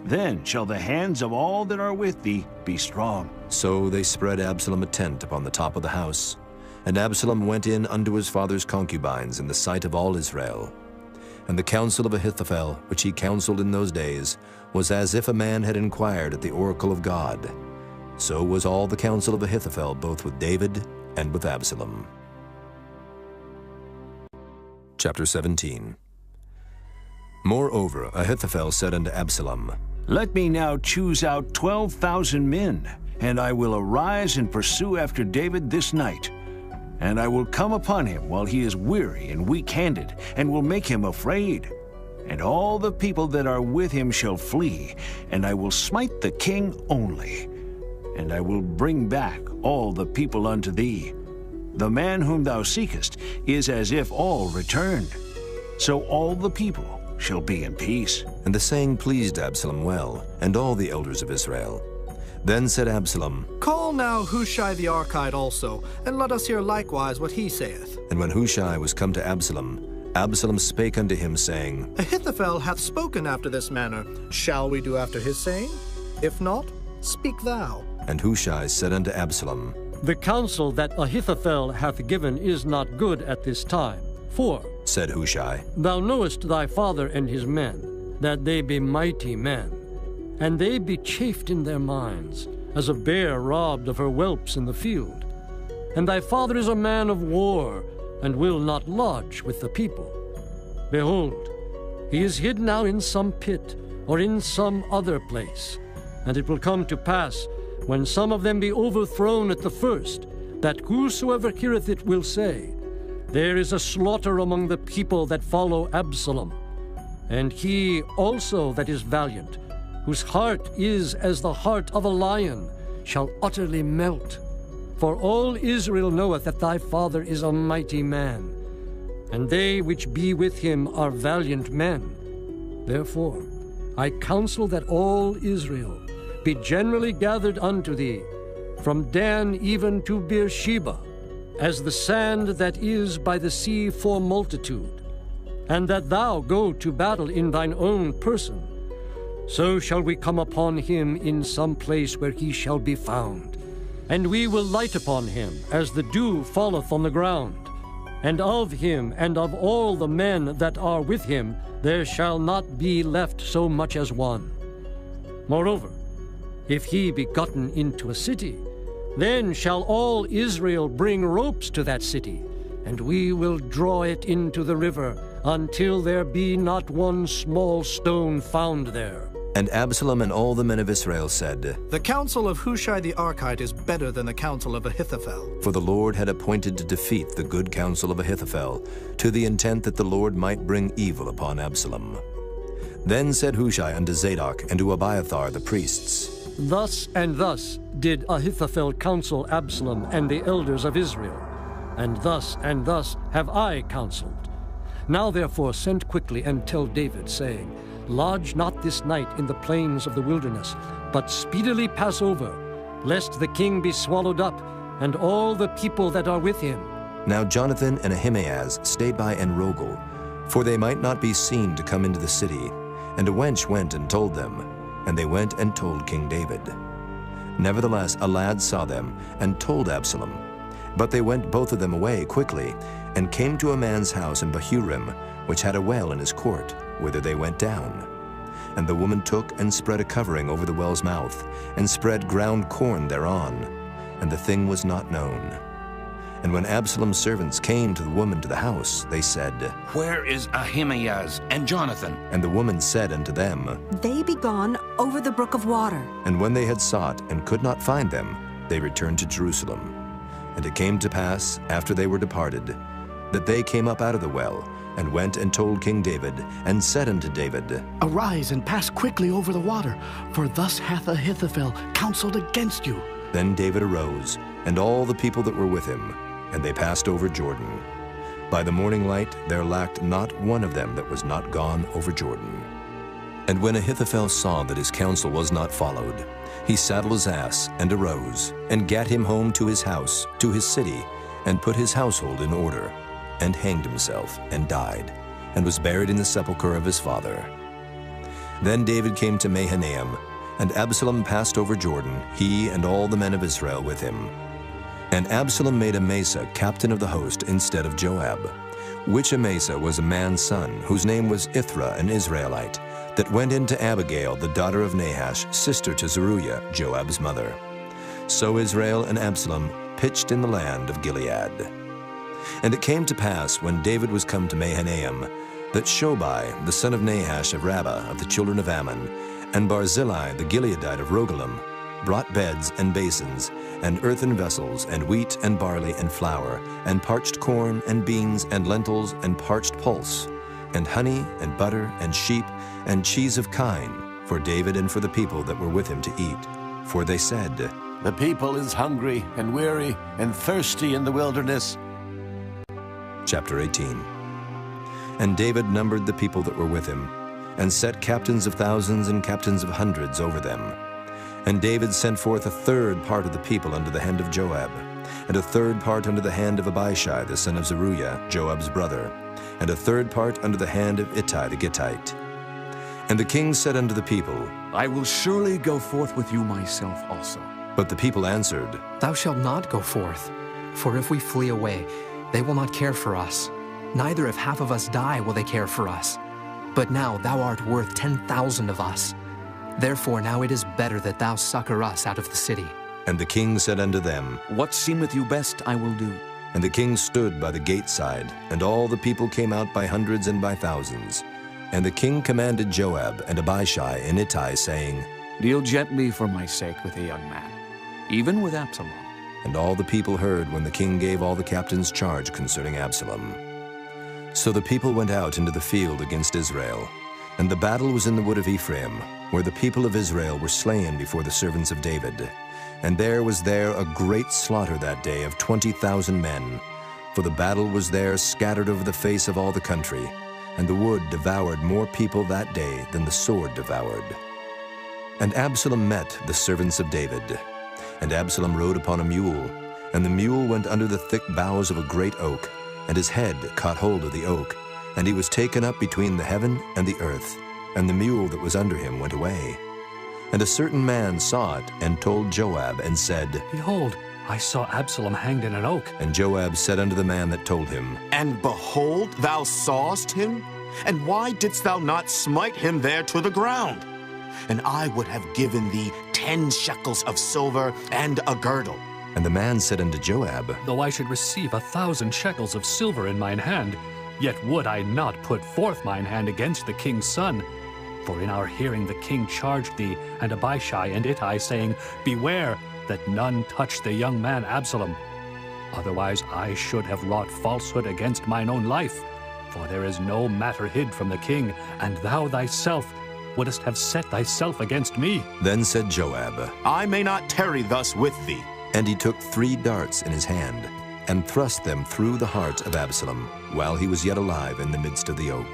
Then shall the hands of all that are with thee be strong. So they spread Absalom a tent upon the top of the house. And Absalom went in unto his father's concubines in the sight of all Israel. And the counsel of Ahithophel, which he counseled in those days, was as if a man had inquired at the oracle of God. So was all the counsel of Ahithophel, both with David and with Absalom. Chapter 17. Moreover, Ahithophel said unto Absalom, Let me now choose out 12,000 men, and I will arise and pursue after David this night. And I will come upon him while he is weary and weak-handed, and will make him afraid. And all the people that are with him shall flee, and I will smite the king only. And I will bring back all the people unto thee. The man whom thou seekest is as if all returned. So all the people shall be in peace. And the saying pleased Absalom well, and all the elders of Israel. Then said Absalom, Call now Hushai the Archite also, and let us hear likewise what he saith. And when Hushai was come to Absalom, Absalom spake unto him, saying, Ahithophel hath spoken after this manner. Shall we do after his saying? If not, speak thou. And Hushai said unto Absalom, The counsel that Ahithophel hath given is not good at this time. For, said Hushai, Thou knowest thy father and his men, that they be mighty men, and they be chafed in their minds, as a bear robbed of her whelps in the field. And thy father is a man of war, and will not lodge with the people. Behold, he is hid now in some pit, or in some other place. And it will come to pass, when some of them be overthrown at the first, that whosoever heareth it will say, There is a slaughter among the people that follow Absalom. And he also that is valiant, whose heart is as the heart of a lion, shall utterly melt. For all Israel knoweth that thy father is a mighty man, and they which be with him are valiant men. Therefore I counsel that all Israel be generally gathered unto thee, from Dan even to Beersheba, as the sand that is by the sea for multitude, and that thou go to battle in thine own person. So shall we come upon him in some place where he shall be found. And we will light upon him as the dew falleth on the ground. And of him and of all the men that are with him there shall not be left so much as one. Moreover, if he be gotten into a city, then shall all Israel bring ropes to that city, and we will draw it into the river until there be not one small stone found there. And Absalom and all the men of Israel said, The counsel of Hushai the Archite is better than the counsel of Ahithophel. For the Lord had appointed to defeat the good counsel of Ahithophel, to the intent that the Lord might bring evil upon Absalom. Then said Hushai unto Zadok and to Abiathar the priests, Thus and thus did Ahithophel counsel Absalom and the elders of Israel, and thus have I counseled. Now therefore send quickly and tell David, saying, Lodge not this night in the plains of the wilderness, but speedily pass over, lest the king be swallowed up, and all the people that are with him. Now Jonathan and Ahimaaz stayed by Enrogel, for they might not be seen to come into the city. And a wench went and told them, and they went and told King David. Nevertheless, a lad saw them and told Absalom. But they went both of them away quickly, and came to a man's house in Bahurim, which had a well in his court, whither they went down. And the woman took and spread a covering over the well's mouth, and spread ground corn thereon, and the thing was not known. And when Absalom's servants came to the woman to the house, they said, Where is Ahimaaz and Jonathan? And the woman said unto them, They be gone over the brook of water. And when they had sought and could not find them, they returned to Jerusalem. And it came to pass, after they were departed, that they came up out of the well, and went and told King David, and said unto David, Arise and pass quickly over the water, for thus hath Ahithophel counseled against you. Then David arose, and all the people that were with him, and they passed over Jordan. By the morning light there lacked not one of them that was not gone over Jordan. And when Ahithophel saw that his counsel was not followed, he saddled his ass, and arose, and gat him home to his house, to his city, and put his household in order, and hanged himself, and died, and was buried in the sepulchre of his father. Then David came to Mahanaim, and Absalom passed over Jordan, he and all the men of Israel with him. And Absalom made Amasa captain of the host instead of Joab, which Amasa was a man's son, whose name was Ithra, an Israelite, that went into Abigail, the daughter of Nahash, sister to Zeruiah, Joab's mother. So Israel and Absalom pitched in the land of Gilead. And it came to pass, when David was come to Mahanaim, that Shobai, the son of Nahash of Rabbah of the children of Ammon, and Barzillai the Gileadite of Rogelim, brought beds and basins, and earthen vessels, and wheat and barley and flour, and parched corn and beans and lentils and parched pulse, and honey and butter and sheep and cheese of kine, for David and for the people that were with him to eat. For they said, The people is hungry and weary and thirsty in the wilderness. Chapter 18. And David numbered the people that were with him, and set captains of thousands and captains of hundreds over them. And David sent forth a third part of the people under the hand of Joab, and a third part under the hand of Abishai the son of Zeruiah, Joab's brother, and a third part under the hand of Ittai the Gittite. And the king said unto the people, I will surely go forth with you myself also. But the people answered, Thou shalt not go forth, for if we flee away, they will not care for us. Neither if half of us die will they care for us. But now thou art worth 10,000 of us. Therefore now it is better that thou succor us out of the city. And the king said unto them, What seemeth you best I will do. And the king stood by the gate side, and all the people came out by hundreds and by thousands. And the king commanded Joab and Abishai and Ittai, saying, Deal gently for my sake with a young man, even with Absalom. And all the people heard when the king gave all the captains charge concerning Absalom. So the people went out into the field against Israel, and the battle was in the wood of Ephraim, where the people of Israel were slain before the servants of David. And there was a great slaughter that day of 20,000 men, for the battle was there scattered over the face of all the country, and the wood devoured more people that day than the sword devoured. And Absalom met the servants of David. And Absalom rode upon a mule, and the mule went under the thick boughs of a great oak, and his head caught hold of the oak, and he was taken up between the heaven and the earth, and the mule that was under him went away. And a certain man saw it, and told Joab, and said, Behold, I saw Absalom hanged in an oak. And Joab said unto the man that told him, And behold, thou sawest him? And why didst thou not smite him there to the ground? And I would have given thee 10 shekels of silver and a girdle. And the man said unto Joab, Though I should receive 1,000 shekels of silver in mine hand, yet would I not put forth mine hand against the king's son. For in our hearing the king charged thee and Abishai and Ittai, saying, Beware that none touch the young man Absalom. Otherwise I should have wrought falsehood against mine own life. For there is no matter hid from the king, and thou thyself wouldst have set thyself against me. Then said Joab, I may not tarry thus with thee. And he took 3 darts in his hand, and thrust them through the heart of Absalom, while he was yet alive in the midst of the oak.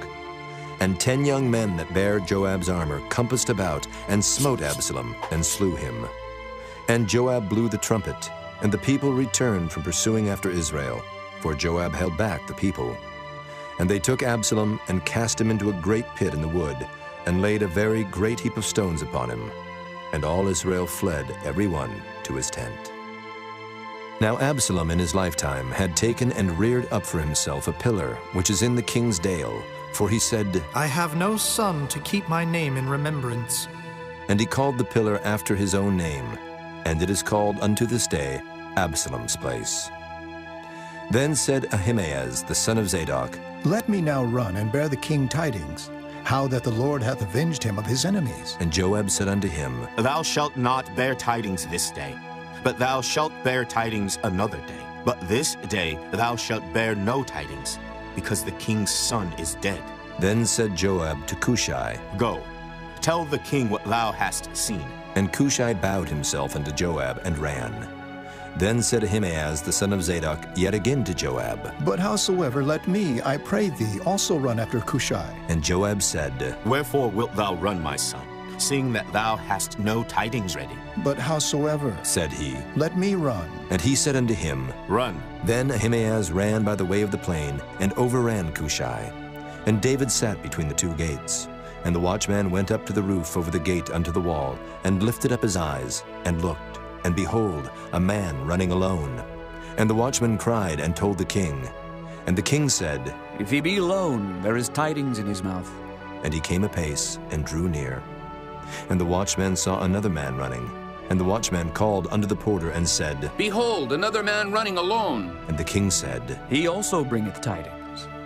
And 10 young men that bare Joab's armor compassed about, and smote Absalom, and slew him. And Joab blew the trumpet, and the people returned from pursuing after Israel. for Joab held back the people. And they took Absalom and cast him into a great pit in the wood, and laid a very great heap of stones upon him. And all Israel fled, every one to his tent. Now Absalom in his lifetime had taken and reared up for himself a pillar, which is in the king's dale, for he said, I have no son to keep my name in remembrance. And he called the pillar after his own name, and it is called unto this day Absalom's place. Then said Ahimaaz the son of Zadok, Let me now run and bear the king tidings, how that the Lord hath avenged him of his enemies. And Joab said unto him, Thou shalt not bear tidings this day, but thou shalt bear tidings another day. But this day thou shalt bear no tidings, because the king's son is dead. Then said Joab to Cushai, Go, tell the king what thou hast seen. And Cushai bowed himself unto Joab and ran. Then said Ahimaaz the son of Zadok yet again to Joab, But howsoever, let me, I pray thee, also run after Cushai. And Joab said, Wherefore wilt thou run, my son, seeing that thou hast no tidings ready? But howsoever, said he, let me run. And he said unto him, Run. Then Ahimaaz ran by the way of the plain, and overran Cushai. And David sat between the two gates. And the watchman went up to the roof over the gate unto the wall, and lifted up his eyes, and looked. And behold, a man running alone. And the watchman cried and told the king. And the king said, If he be alone, there is tidings in his mouth. And he came apace and drew near. And the watchman saw another man running. And the watchman called unto the porter and said, Behold, another man running alone. And the king said, He also bringeth tidings.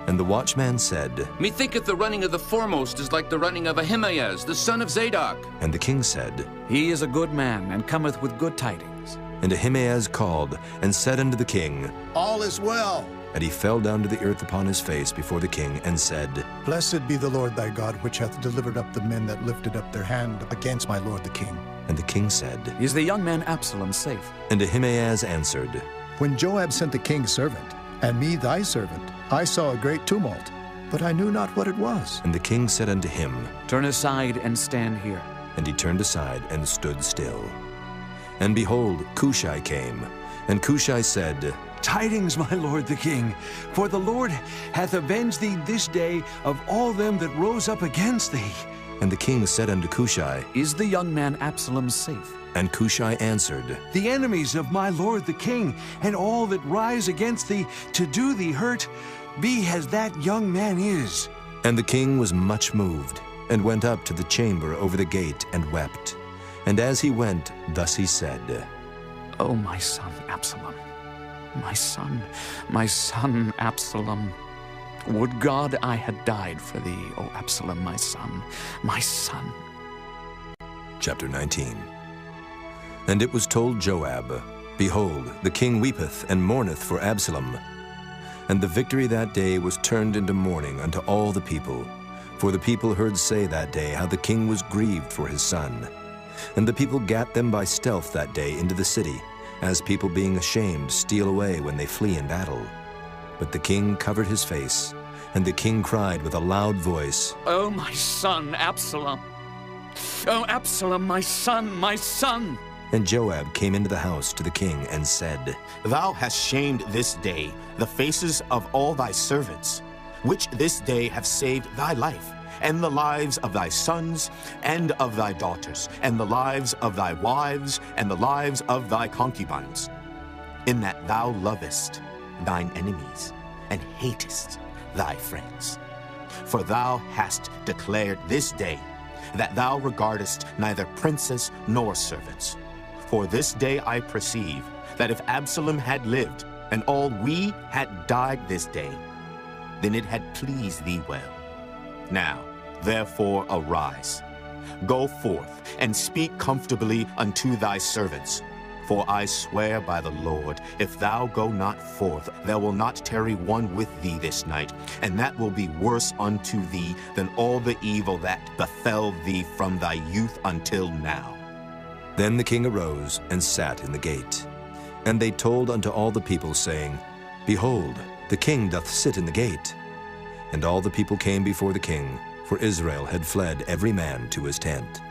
And the watchman said, Methinketh the running of the foremost is like the running of Ahimaaz, the son of Zadok. And the king said, He is a good man, and cometh with good tidings. And Ahimaaz called, and said unto the king, All is well. And he fell down to the earth upon his face before the king, and said, Blessed be the Lord thy God, which hath delivered up the men that lifted up their hand against my lord the king. And the king said, Is the young man Absalom safe? And Ahimaaz answered, When Joab sent the king's servant, and me thy servant, I saw a great tumult, but I knew not what it was. And the king said unto him, Turn aside and stand here. And he turned aside and stood still. And behold, Cushai came. And Cushai said, Tidings, my lord the king, for the Lord hath avenged thee this day of all them that rose up against thee. And the king said unto Cushai, Is the young man Absalom safe? And Cushai answered, The enemies of my lord the king, and all that rise against thee to do thee hurt, be as that young man is. And the king was much moved, and went up to the chamber over the gate, and wept. And as he went, thus he said, O my son Absalom, my son Absalom, would God I had died for thee, O Absalom, my son, my son. Chapter 19. And it was told Joab, Behold, the king weepeth and mourneth for Absalom. And the victory that day was turned into mourning unto all the people. For the people heard say that day how the king was grieved for his son. And the people gat them by stealth that day into the city, as people being ashamed steal away when they flee in battle. But the king covered his face, and the king cried with a loud voice, O my son Absalom! O Absalom, my son, my son! And Joab came into the house to the king and said, Thou hast shamed this day the faces of all thy servants, which this day have saved thy life, and the lives of thy sons, and of thy daughters, and the lives of thy wives, and the lives of thy concubines, in that thou lovest thine enemies, and hatest thy friends. For thou hast declared this day that thou regardest neither princes nor servants. For this day I perceive that if Absalom had lived, and all we had died this day, then it had pleased thee well. Now, therefore, arise, go forth, and speak comfortably unto thy servants. For I swear by the Lord, if thou go not forth, there will not tarry one with thee this night, and that will be worse unto thee than all the evil that befell thee from thy youth until now. Then the king arose and sat in the gate. And they told unto all the people, saying, Behold, the king doth sit in the gate. And all the people came before the king, for Israel had fled every man to his tent.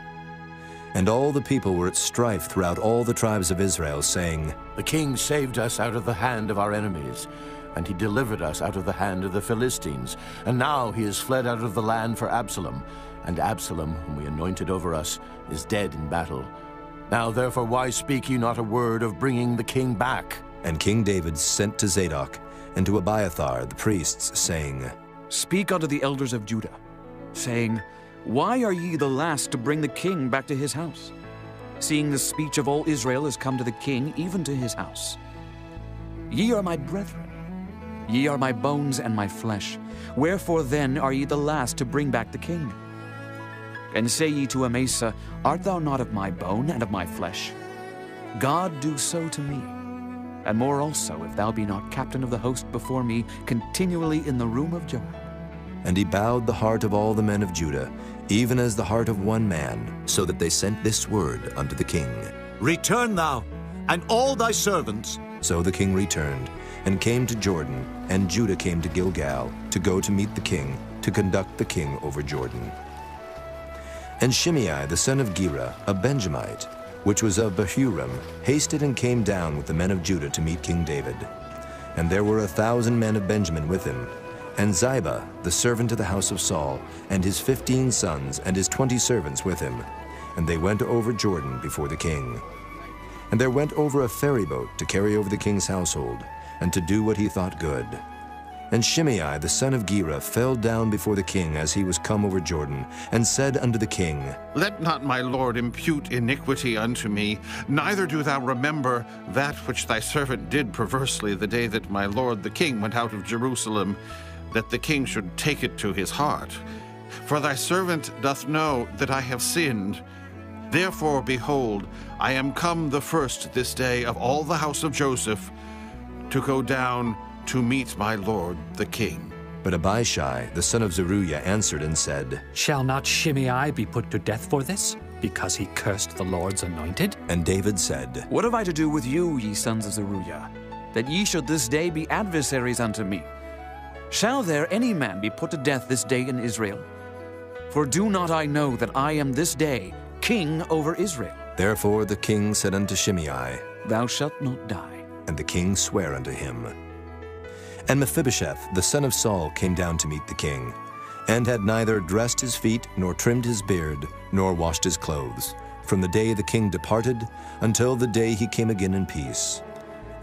And all the people were at strife throughout all the tribes of Israel, saying, The king saved us out of the hand of our enemies. and he delivered us out of the hand of the Philistines. And now he is fled out of the land for Absalom, and Absalom, whom we anointed over us, is dead in battle. Now therefore why speak ye not a word of bringing the king back? And King David sent to Zadok and to Abiathar the priests, saying, Speak unto the elders of Judah, saying, Why are ye the last to bring the king back to his house, seeing the speech of all Israel is come to the king, even to his house? Ye are my brethren, ye are my bones and my flesh. Wherefore then are ye the last to bring back the king? And say ye to Amasa, Art thou not of my bone and of my flesh? God do so to me, and more also, if thou be not captain of the host before me, continually in the room of Joab. And he bowed the heart of all the men of Judah, even as the heart of one man, so that they sent this word unto the king. Return thou, and all thy servants. So the king returned, and came to Jordan, and Judah came to Gilgal, to go to meet the king, to conduct the king over Jordan. And Shimei the son of Gera, a Benjamite, which was of Bahurim, hasted and came down with the men of Judah to meet King David. And there were 1,000 men of Benjamin with him, and Ziba, the servant of the house of Saul, and his 15 sons, and his 20 servants with him. And they went over Jordan before the king. And there went over a ferry boat to carry over the king's household, and to do what he thought good. And Shimei the son of Gera fell down before the king as he was come over Jordan, and said unto the king, Let not my lord impute iniquity unto me, neither do thou remember that which thy servant did perversely the day that my lord the king went out of Jerusalem, that the king should take it to his heart. For thy servant doth know that I have sinned. Therefore, behold, I am come the first this day of all the house of Joseph to go down to meet my lord the king. But Abishai, the son of Zeruiah, answered and said, Shall not Shimei be put to death for this, because he cursed the Lord's anointed? And David said, What have I to do with you, ye sons of Zeruiah, that ye should this day be adversaries unto me? Shall there any man be put to death this day in Israel? For do not I know that I am this day king over Israel? Therefore the king said unto Shimei, Thou shalt not die. And the king sware unto him. And Mephibosheth, the son of Saul, came down to meet the king, and had neither dressed his feet, nor trimmed his beard, nor washed his clothes, from the day the king departed until the day he came again in peace.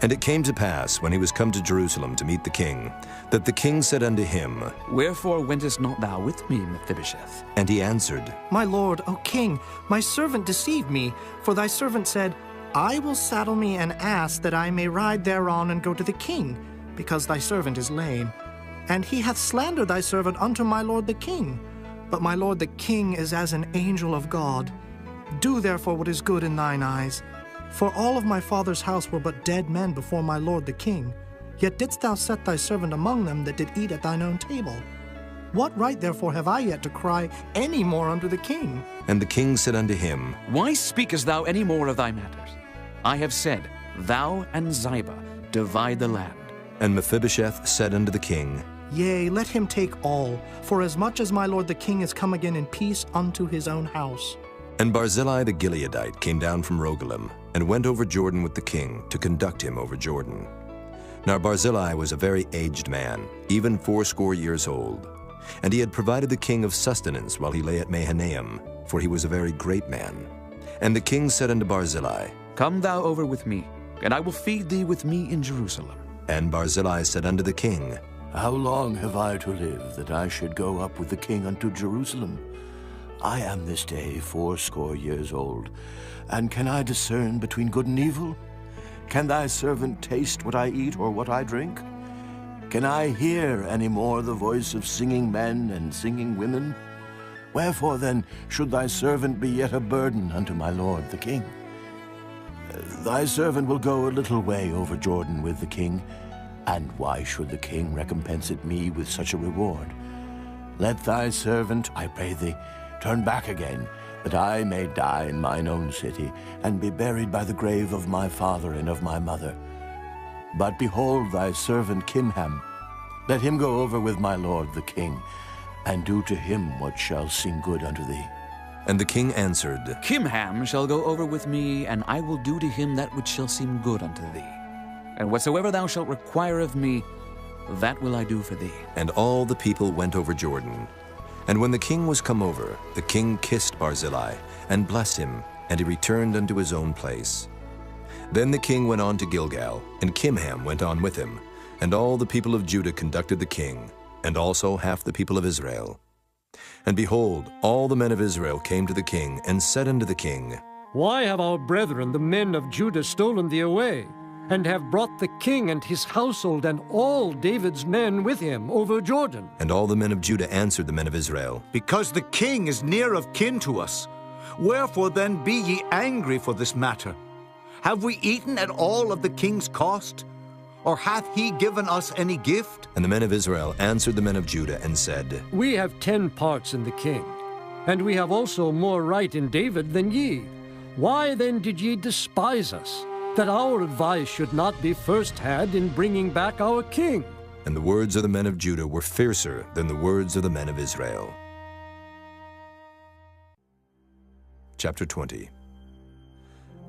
And it came to pass, when he was come to Jerusalem to meet the king, that the king said unto him, Wherefore wentest not thou with me, Mephibosheth? And he answered, My lord, O king, my servant deceived me, for thy servant said, I will saddle me an ass that I may ride thereon and go to the king, because thy servant is lame. And he hath slandered thy servant unto my lord the king. But my lord the king is as an angel of God. Do therefore what is good in thine eyes. For all of my father's house were but dead men before my lord the king. Yet didst thou set thy servant among them that did eat at thine own table. What right therefore have I yet to cry any more unto the king? And the king said unto him, Why speakest thou any more of thy matters? I have said, Thou and Ziba divide the land. And Mephibosheth said unto the king, Yea, let him take all, for as much as my lord the king is come again in peace unto his own house. And Barzillai the Gileadite came down from Rogelim, and went over Jordan with the king, to conduct him over Jordan. Now Barzillai was a very aged man, even 80 years old. And he had provided the king of sustenance while he lay at Mahanaim, for he was a very great man. And the king said unto Barzillai, Come thou over with me, and I will feed thee with me in Jerusalem. And Barzillai said unto the king, How long have I to live, that I should go up with the king unto Jerusalem? I am this day 80 years old, and can I discern between good and evil? Can thy servant taste what I eat or what I drink? Can I hear any more the voice of singing men and singing women? Wherefore then should thy servant be yet a burden unto my lord the king? Thy servant will go a little way over Jordan with the king, and why should the king recompense it me with such a reward? Let thy servant, I pray thee, turn back again, that I may die in mine own city, and be buried by the grave of my father and of my mother. But behold thy servant Kimham, let him go over with my lord the king, and do to him what shall seem good unto thee. And the king answered, Kimham shall go over with me, and I will do to him that which shall seem good unto thee. And whatsoever thou shalt require of me, that will I do for thee. And all the people went over Jordan. And when the king was come over, the king kissed Barzillai, and blessed him, and he returned unto his own place. Then the king went on to Gilgal, and Kimham went on with him, and all the people of Judah conducted the king, and also half the people of Israel. And behold, all the men of Israel came to the king, and said unto the king, Why have our brethren, the men of Judah, stolen thee away, and have brought the king and his household and all David's men with him over Jordan? And all the men of Judah answered the men of Israel, Because the king is near of kin to us. Wherefore then be ye angry for this matter? Have we eaten at all of the king's cost? Or hath he given us any gift? And the men of Israel answered the men of Judah, and said, We have 10 parts in the king, and we have also more right in David than ye. Why then did ye despise us, that our advice should not be first had in bringing back our king? And the words of the men of Judah were fiercer than the words of the men of Israel. Chapter 20.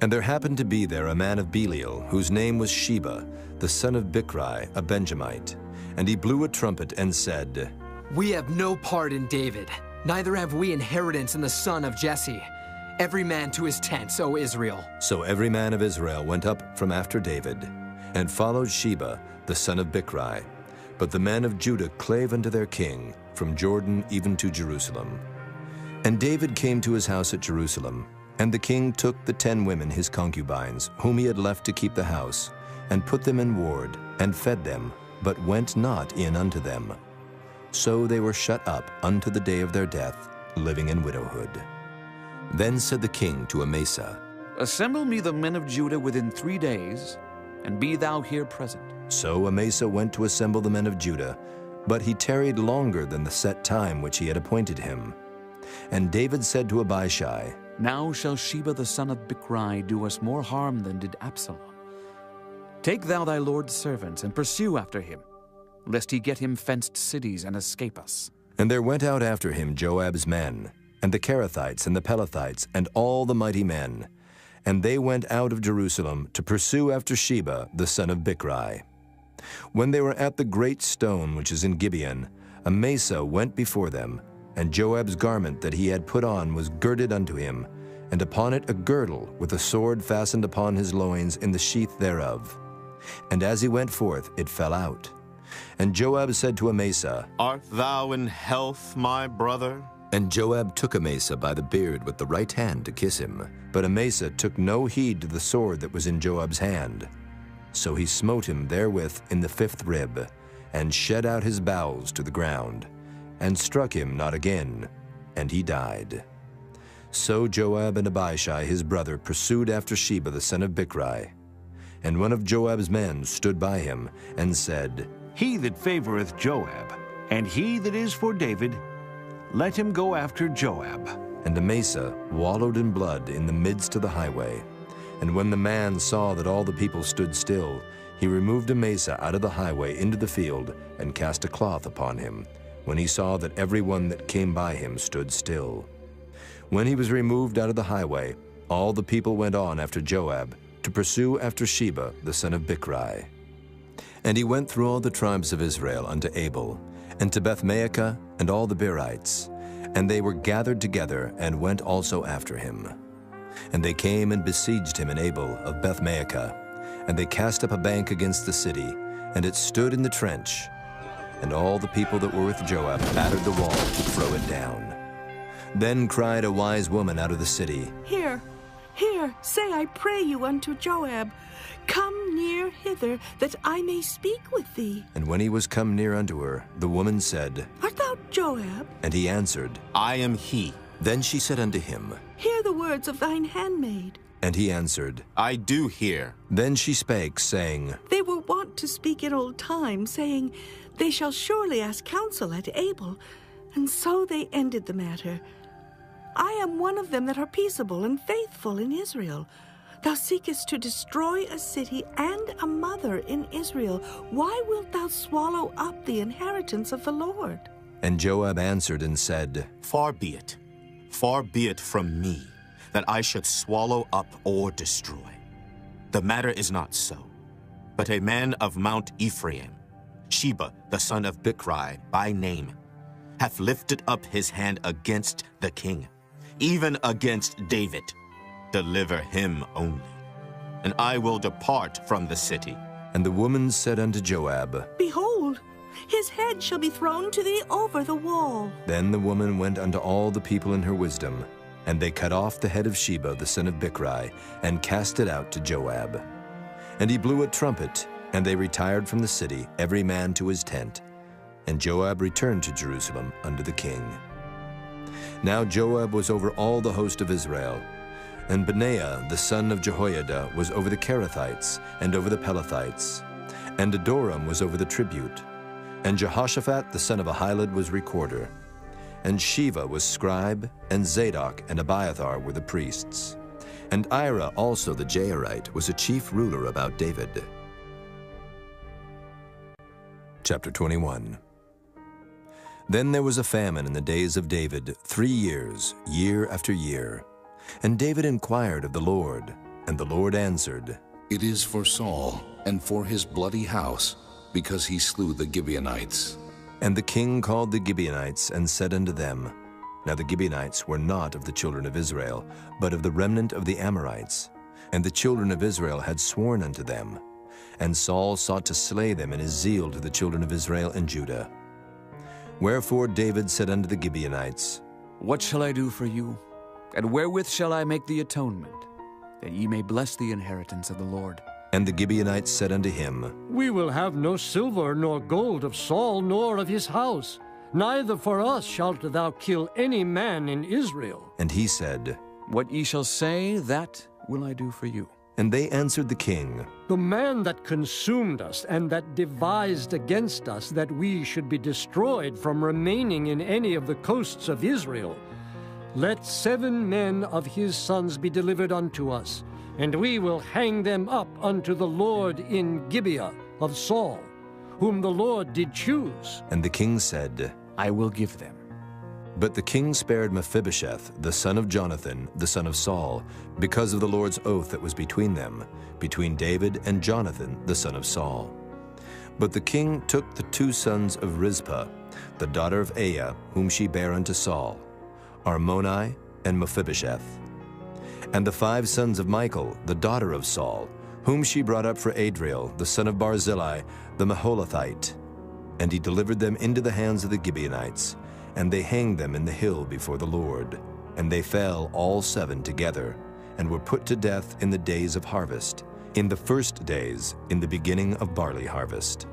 And there happened to be there a man of Belial, whose name was Sheba, the son of Bichri, a Benjamite. And he blew a trumpet and said, We have no part in David, neither have we inheritance in the son of Jesse. Every man to his tents, O Israel. So every man of Israel went up from after David, and followed Sheba, the son of Bichri. But the men of Judah clave unto their king, from Jordan even to Jerusalem. And David came to his house at Jerusalem, and the king took the 10 women his concubines, whom he had left to keep the house, and put them in ward, and fed them, but went not in unto them. So they were shut up unto the day of their death, living in widowhood. Then said the king to Amasa, Assemble me the men of Judah within 3 days, and be thou here present. So Amasa went to assemble the men of Judah, but he tarried longer than the set time which he had appointed him. And David said to Abishai, Now shall Sheba the son of Bichri do us more harm than did Absalom. Take thou thy lord's servants, and pursue after him, lest he get him fenced cities and escape us. And there went out after him Joab's men, and the Kerethites and the Pelethites, and all the mighty men. And they went out of Jerusalem to pursue after Sheba the son of Bichri. When they were at the great stone which is in Gibeon, Amasa went before them, and Joab's garment that he had put on was girded unto him, and upon it a girdle with a sword fastened upon his loins in the sheath thereof. And as he went forth, it fell out. And Joab said to Amasa, Art thou in health, my brother? And Joab took Amasa by the beard with the right hand to kiss him. But Amasa took no heed to the sword that was in Joab's hand. So he smote him therewith in the 5th rib, and shed out his bowels to the ground, and struck him not again, and he died. So Joab and Abishai his brother pursued after Sheba the son of Bichri. And one of Joab's men stood by him, and said, He that favoreth Joab, and he that is for David, let him go after Joab. And Amasa wallowed in blood in the midst of the highway. And when the man saw that all the people stood still, he removed Amasa out of the highway into the field, and cast a cloth upon him, when he saw that every one that came by him stood still. When he was removed out of the highway, all the people went on after Joab, to pursue after Sheba the son of Bichri. And he went through all the tribes of Israel unto Abel, and to Bethmaachah, and all the Berites. And they were gathered together, and went also after him. And they came and besieged him in Abel of Bethmaachah. And they cast up a bank against the city, and it stood in the trench. And all the people that were with Joab battered the wall to throw it down. Then cried a wise woman out of the city, Here, say I pray you unto Joab, Come near hither, that I may speak with thee. And when he was come near unto her, the woman said, Art thou Joab? And he answered, I am he. Then she said unto him, Hear the words of thine handmaid. And he answered, I do hear. Then she spake, saying, They were wont to speak in old time, saying, They shall surely ask counsel at Abel. And so they ended the matter. I am one of them that are peaceable and faithful in Israel. Thou seekest to destroy a city and a mother in Israel. Why wilt thou swallow up the inheritance of the Lord? And Joab answered and said, Far be it from me, that I should swallow up or destroy. The matter is not so, but a man of Mount Ephraim Sheba, the son of Bichri, by name, hath lifted up his hand against the king, even against David. Deliver him only, and I will depart from the city. And the woman said unto Joab, Behold, his head shall be thrown to thee over the wall. Then the woman went unto all the people in her wisdom, and they cut off the head of Sheba the son of Bichri, and cast it out to Joab. And he blew a trumpet, and they retired from the city, every man to his tent. And Joab returned to Jerusalem unto the king. Now Joab was over all the host of Israel, and Benaiah the son of Jehoiada was over the Kerethites, and over the Pelethites, and Adoram was over the tribute, and Jehoshaphat the son of Ahilud was recorder, and Sheva was scribe, and Zadok and Abiathar were the priests, and Ira also the Jairite was a chief ruler about David. Chapter 21. Then there was a famine in the days of David 3 years, year after year. And David inquired of the Lord, and the Lord answered, It is for Saul, and for his bloody house, because he slew the Gibeonites. And the king called the Gibeonites, and said unto them, Now the Gibeonites were not of the children of Israel, but of the remnant of the Amorites. And the children of Israel had sworn unto them. And Saul sought to slay them in his zeal to the children of Israel and Judah. Wherefore David said unto the Gibeonites, What shall I do for you? And wherewith shall I make the atonement, that ye may bless the inheritance of the Lord? And the Gibeonites said unto him, We will have no silver nor gold of Saul, nor of his house. Neither for us shalt thou kill any man in Israel. And he said, What ye shall say, that will I do for you. And they answered the king, The man that consumed us and that devised against us that we should be destroyed from remaining in any of the coasts of Israel, let 7 men of his sons be delivered unto us, and we will hang them up unto the Lord in Gibeah of Saul, whom the Lord did choose. And the king said, I will give them. But the king spared Mephibosheth, the son of Jonathan, the son of Saul, because of the Lord's oath that was between them, between David and Jonathan, the son of Saul. But the king took the 2 sons of Rizpah, the daughter of Aiah, whom she bare unto Saul, Armoni and Mephibosheth, and the 5 sons of Michal, the daughter of Saul, whom she brought up for Adriel, the son of Barzillai, the Maholathite. And he delivered them into the hands of the Gibeonites, and they hanged them in the hill before the Lord. And they fell all 7 together, and were put to death in the days of harvest, in the first days, in the beginning of barley harvest.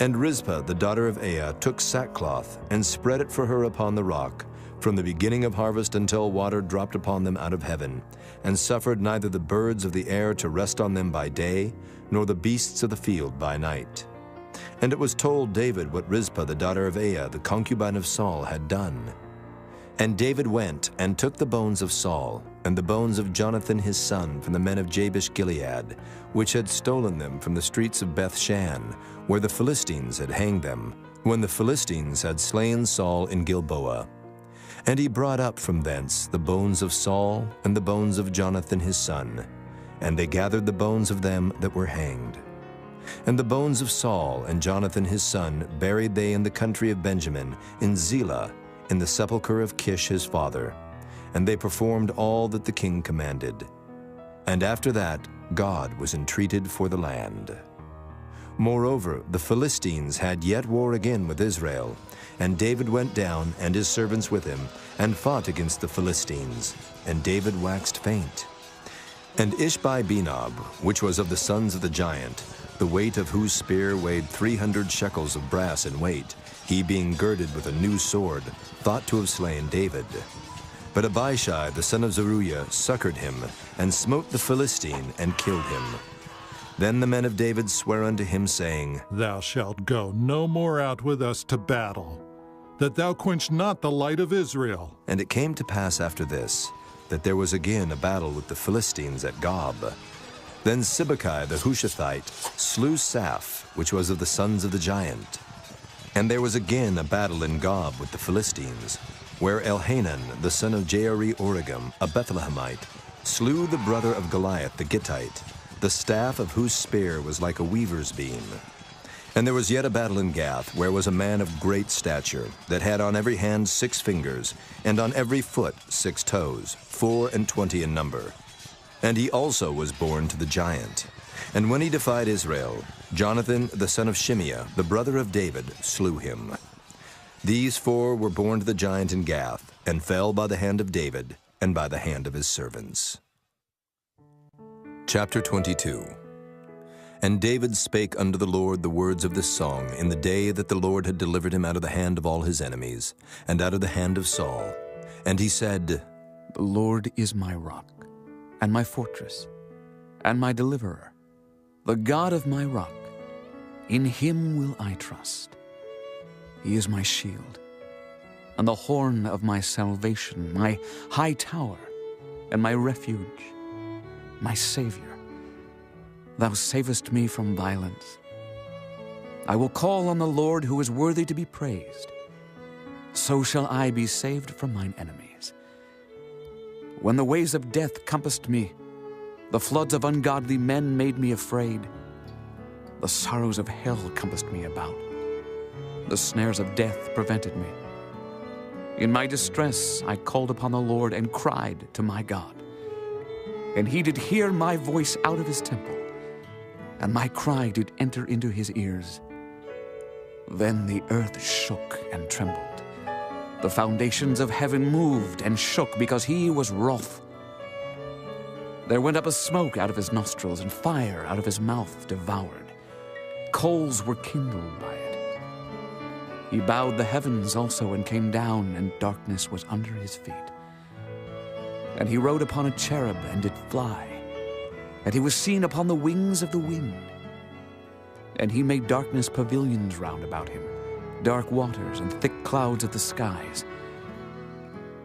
And Rizpah, the daughter of Aiah, took sackcloth, and spread it for her upon the rock, from the beginning of harvest until water dropped upon them out of heaven, and suffered neither the birds of the air to rest on them by day, nor the beasts of the field by night. And it was told David what Rizpah the daughter of Aiah, the concubine of Saul, had done. And David went and took the bones of Saul, and the bones of Jonathan his son from the men of Jabesh Gilead, which had stolen them from the streets of Bethshan, where the Philistines had hanged them, when the Philistines had slain Saul in Gilboa. And he brought up from thence the bones of Saul and the bones of Jonathan his son, and they gathered the bones of them that were hanged. And the bones of Saul and Jonathan his son buried they in the country of Benjamin, in Zelah, in the sepulchre of Kish his father. And they performed all that the king commanded. And after that, God was entreated for the land. Moreover, the Philistines had yet war again with Israel, and David went down, and his servants with him, and fought against the Philistines, and David waxed faint. And Ishbi-Benob, which was of the sons of the giant, the weight of whose spear weighed 300 shekels of brass in weight, he being girded with a new sword, thought to have slain David. But Abishai the son of Zeruiah succored him, and smote the Philistine, and killed him. Then the men of David sware unto him, saying, Thou shalt go no more out with us to battle, that thou quench not the light of Israel. And it came to pass after this, that there was again a battle with the Philistines at Gob. Then Sibbecai the Hushathite slew Saph, which was of the sons of the giant. And there was again a battle in Gob with the Philistines, where Elhanan the son of Jaare-Oregim, a Bethlehemite, slew the brother of Goliath the Gittite, the staff of whose spear was like a weaver's beam. And there was yet a battle in Gath, where was a man of great stature, that had on every hand 6 fingers, and on every foot 6 toes, 24 in number. And he also was born to the giant. And when he defied Israel, Jonathan, the son of Shimeah, the brother of David, slew him. These 4 were born to the giant in Gath, and fell by the hand of David, and by the hand of his servants. Chapter 22. And David spake unto the Lord the words of this song in the day that the Lord had delivered him out of the hand of all his enemies, and out of the hand of Saul. And he said, The Lord is my rock, and my fortress, and my deliverer, the God of my rock. In him will I trust. He is my shield, and the horn of my salvation, my high tower, and my refuge, my Savior. Thou savest me from violence. I will call on the Lord, who is worthy to be praised. So shall I be saved from mine enemies. When the ways of death compassed me, the floods of ungodly men made me afraid. The sorrows of hell compassed me about. The snares of death prevented me. In my distress I called upon the Lord and cried to my God. And he did hear my voice out of his temple, and my cry did enter into his ears. Then the earth shook and trembled. The foundations of heaven moved and shook, because he was wroth. There went up a smoke out of his nostrils, and fire out of his mouth devoured. Coals were kindled by it. He bowed the heavens also, and came down, and darkness was under his feet. And he rode upon a cherub, and did fly. And he was seen upon the wings of the wind. And he made darkness pavilions round about him, dark waters and thick clouds of the skies.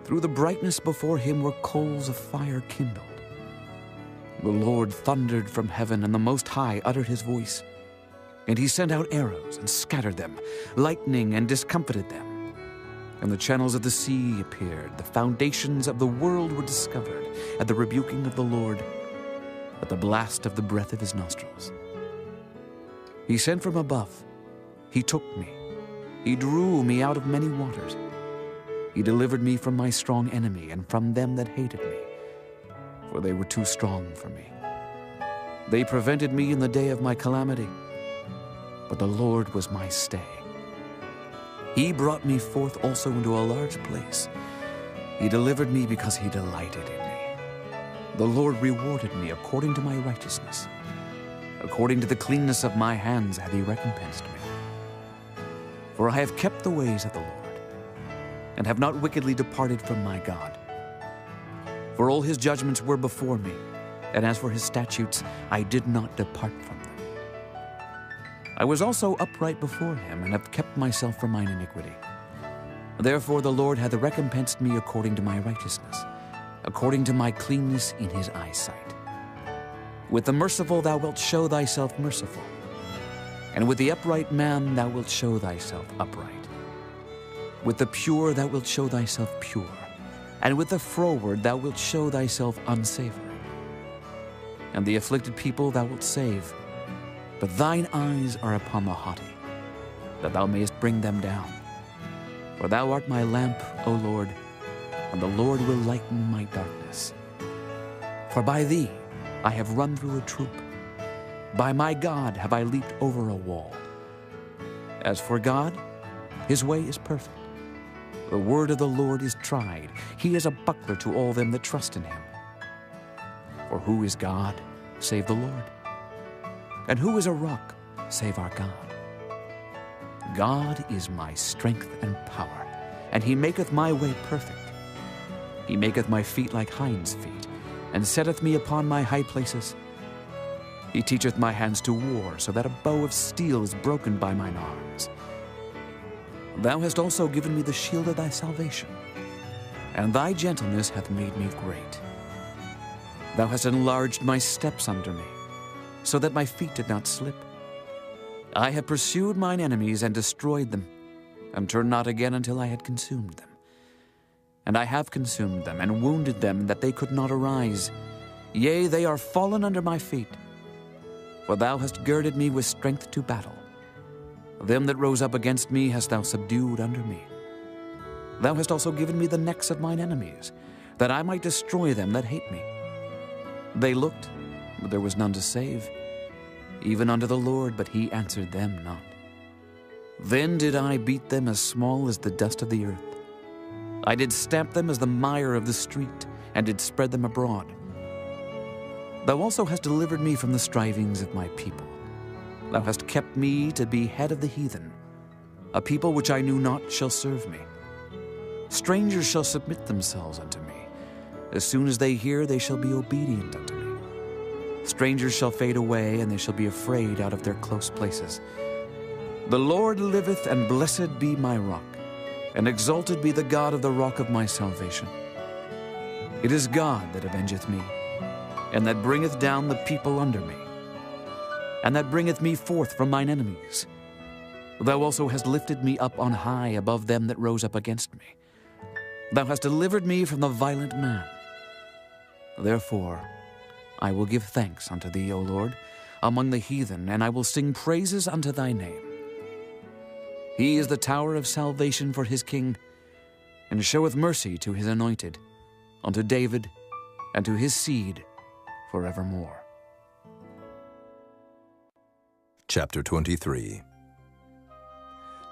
Through the brightness before him were coals of fire kindled. The Lord thundered from heaven, and the Most High uttered his voice. And he sent out arrows and scattered them, lightning and discomfited them. And the channels of the sea appeared, the foundations of the world were discovered, at the rebuking of the Lord, at the blast of the breath of his nostrils. He sent from above. He took me. He drew me out of many waters. He delivered me from my strong enemy and from them that hated me, for they were too strong for me. They prevented me in the day of my calamity, but the Lord was my stay. He brought me forth also into a large place. He delivered me because he delighted in me. The Lord rewarded me according to my righteousness. According to the cleanness of my hands hath he recompensed me. For I have kept the ways of the Lord, and have not wickedly departed from my God. For all his judgments were before me, and as for his statutes, I did not depart from them. I was also upright before him, and have kept myself from mine iniquity. Therefore the Lord hath recompensed me according to my righteousness, according to my cleanness in his eyesight. With the merciful thou wilt show thyself merciful, and with the upright man thou wilt show thyself upright. With the pure thou wilt show thyself pure, and with the froward thou wilt show thyself unsavory. And the afflicted people thou wilt save, but thine eyes are upon the haughty, that thou mayest bring them down. For thou art my lamp, O Lord, and the Lord will lighten my darkness. For by thee I have run through a troop. By my God have I leaped over a wall. As for God, his way is perfect. The word of the Lord is tried. He is a buckler to all them that trust in him. For who is God, save the Lord? And who is a rock, save our God? God is my strength and power, and he maketh my way perfect. He maketh my feet like hinds' feet, and setteth me upon my high places. He teacheth my hands to war, so that a bow of steel is broken by mine arms. Thou hast also given me the shield of thy salvation, and thy gentleness hath made me great. Thou hast enlarged my steps under me, so that my feet did not slip. I have pursued mine enemies and destroyed them, and turned not again until I had consumed them. And I have consumed them, and wounded them, that they could not arise. Yea, they are fallen under my feet. For thou hast girded me with strength to battle. Them that rose up against me hast thou subdued under me. Thou hast also given me the necks of mine enemies, that I might destroy them that hate me. They looked, but there was none to save, even unto the Lord, but he answered them not. Then did I beat them as small as the dust of the earth. I did stamp them as the mire of the street, and did spread them abroad. Thou also hast delivered me from the strivings of my people. Thou hast kept me to be head of the heathen. A people which I knew not shall serve me. Strangers shall submit themselves unto me. As soon as they hear, they shall be obedient unto me. Strangers shall fade away, and they shall be afraid out of their close places. The Lord liveth, and blessed be my rock, and exalted be the God of the rock of my salvation. It is God that avengeth me, and that bringeth down the people under me, and that bringeth me forth from mine enemies. Thou also hast lifted me up on high above them that rose up against me. Thou hast delivered me from the violent man. Therefore I will give thanks unto thee, O Lord, among the heathen, and I will sing praises unto thy name. He is the tower of salvation for his king, and showeth mercy to his anointed, unto David, and to his seed forevermore. Chapter 23.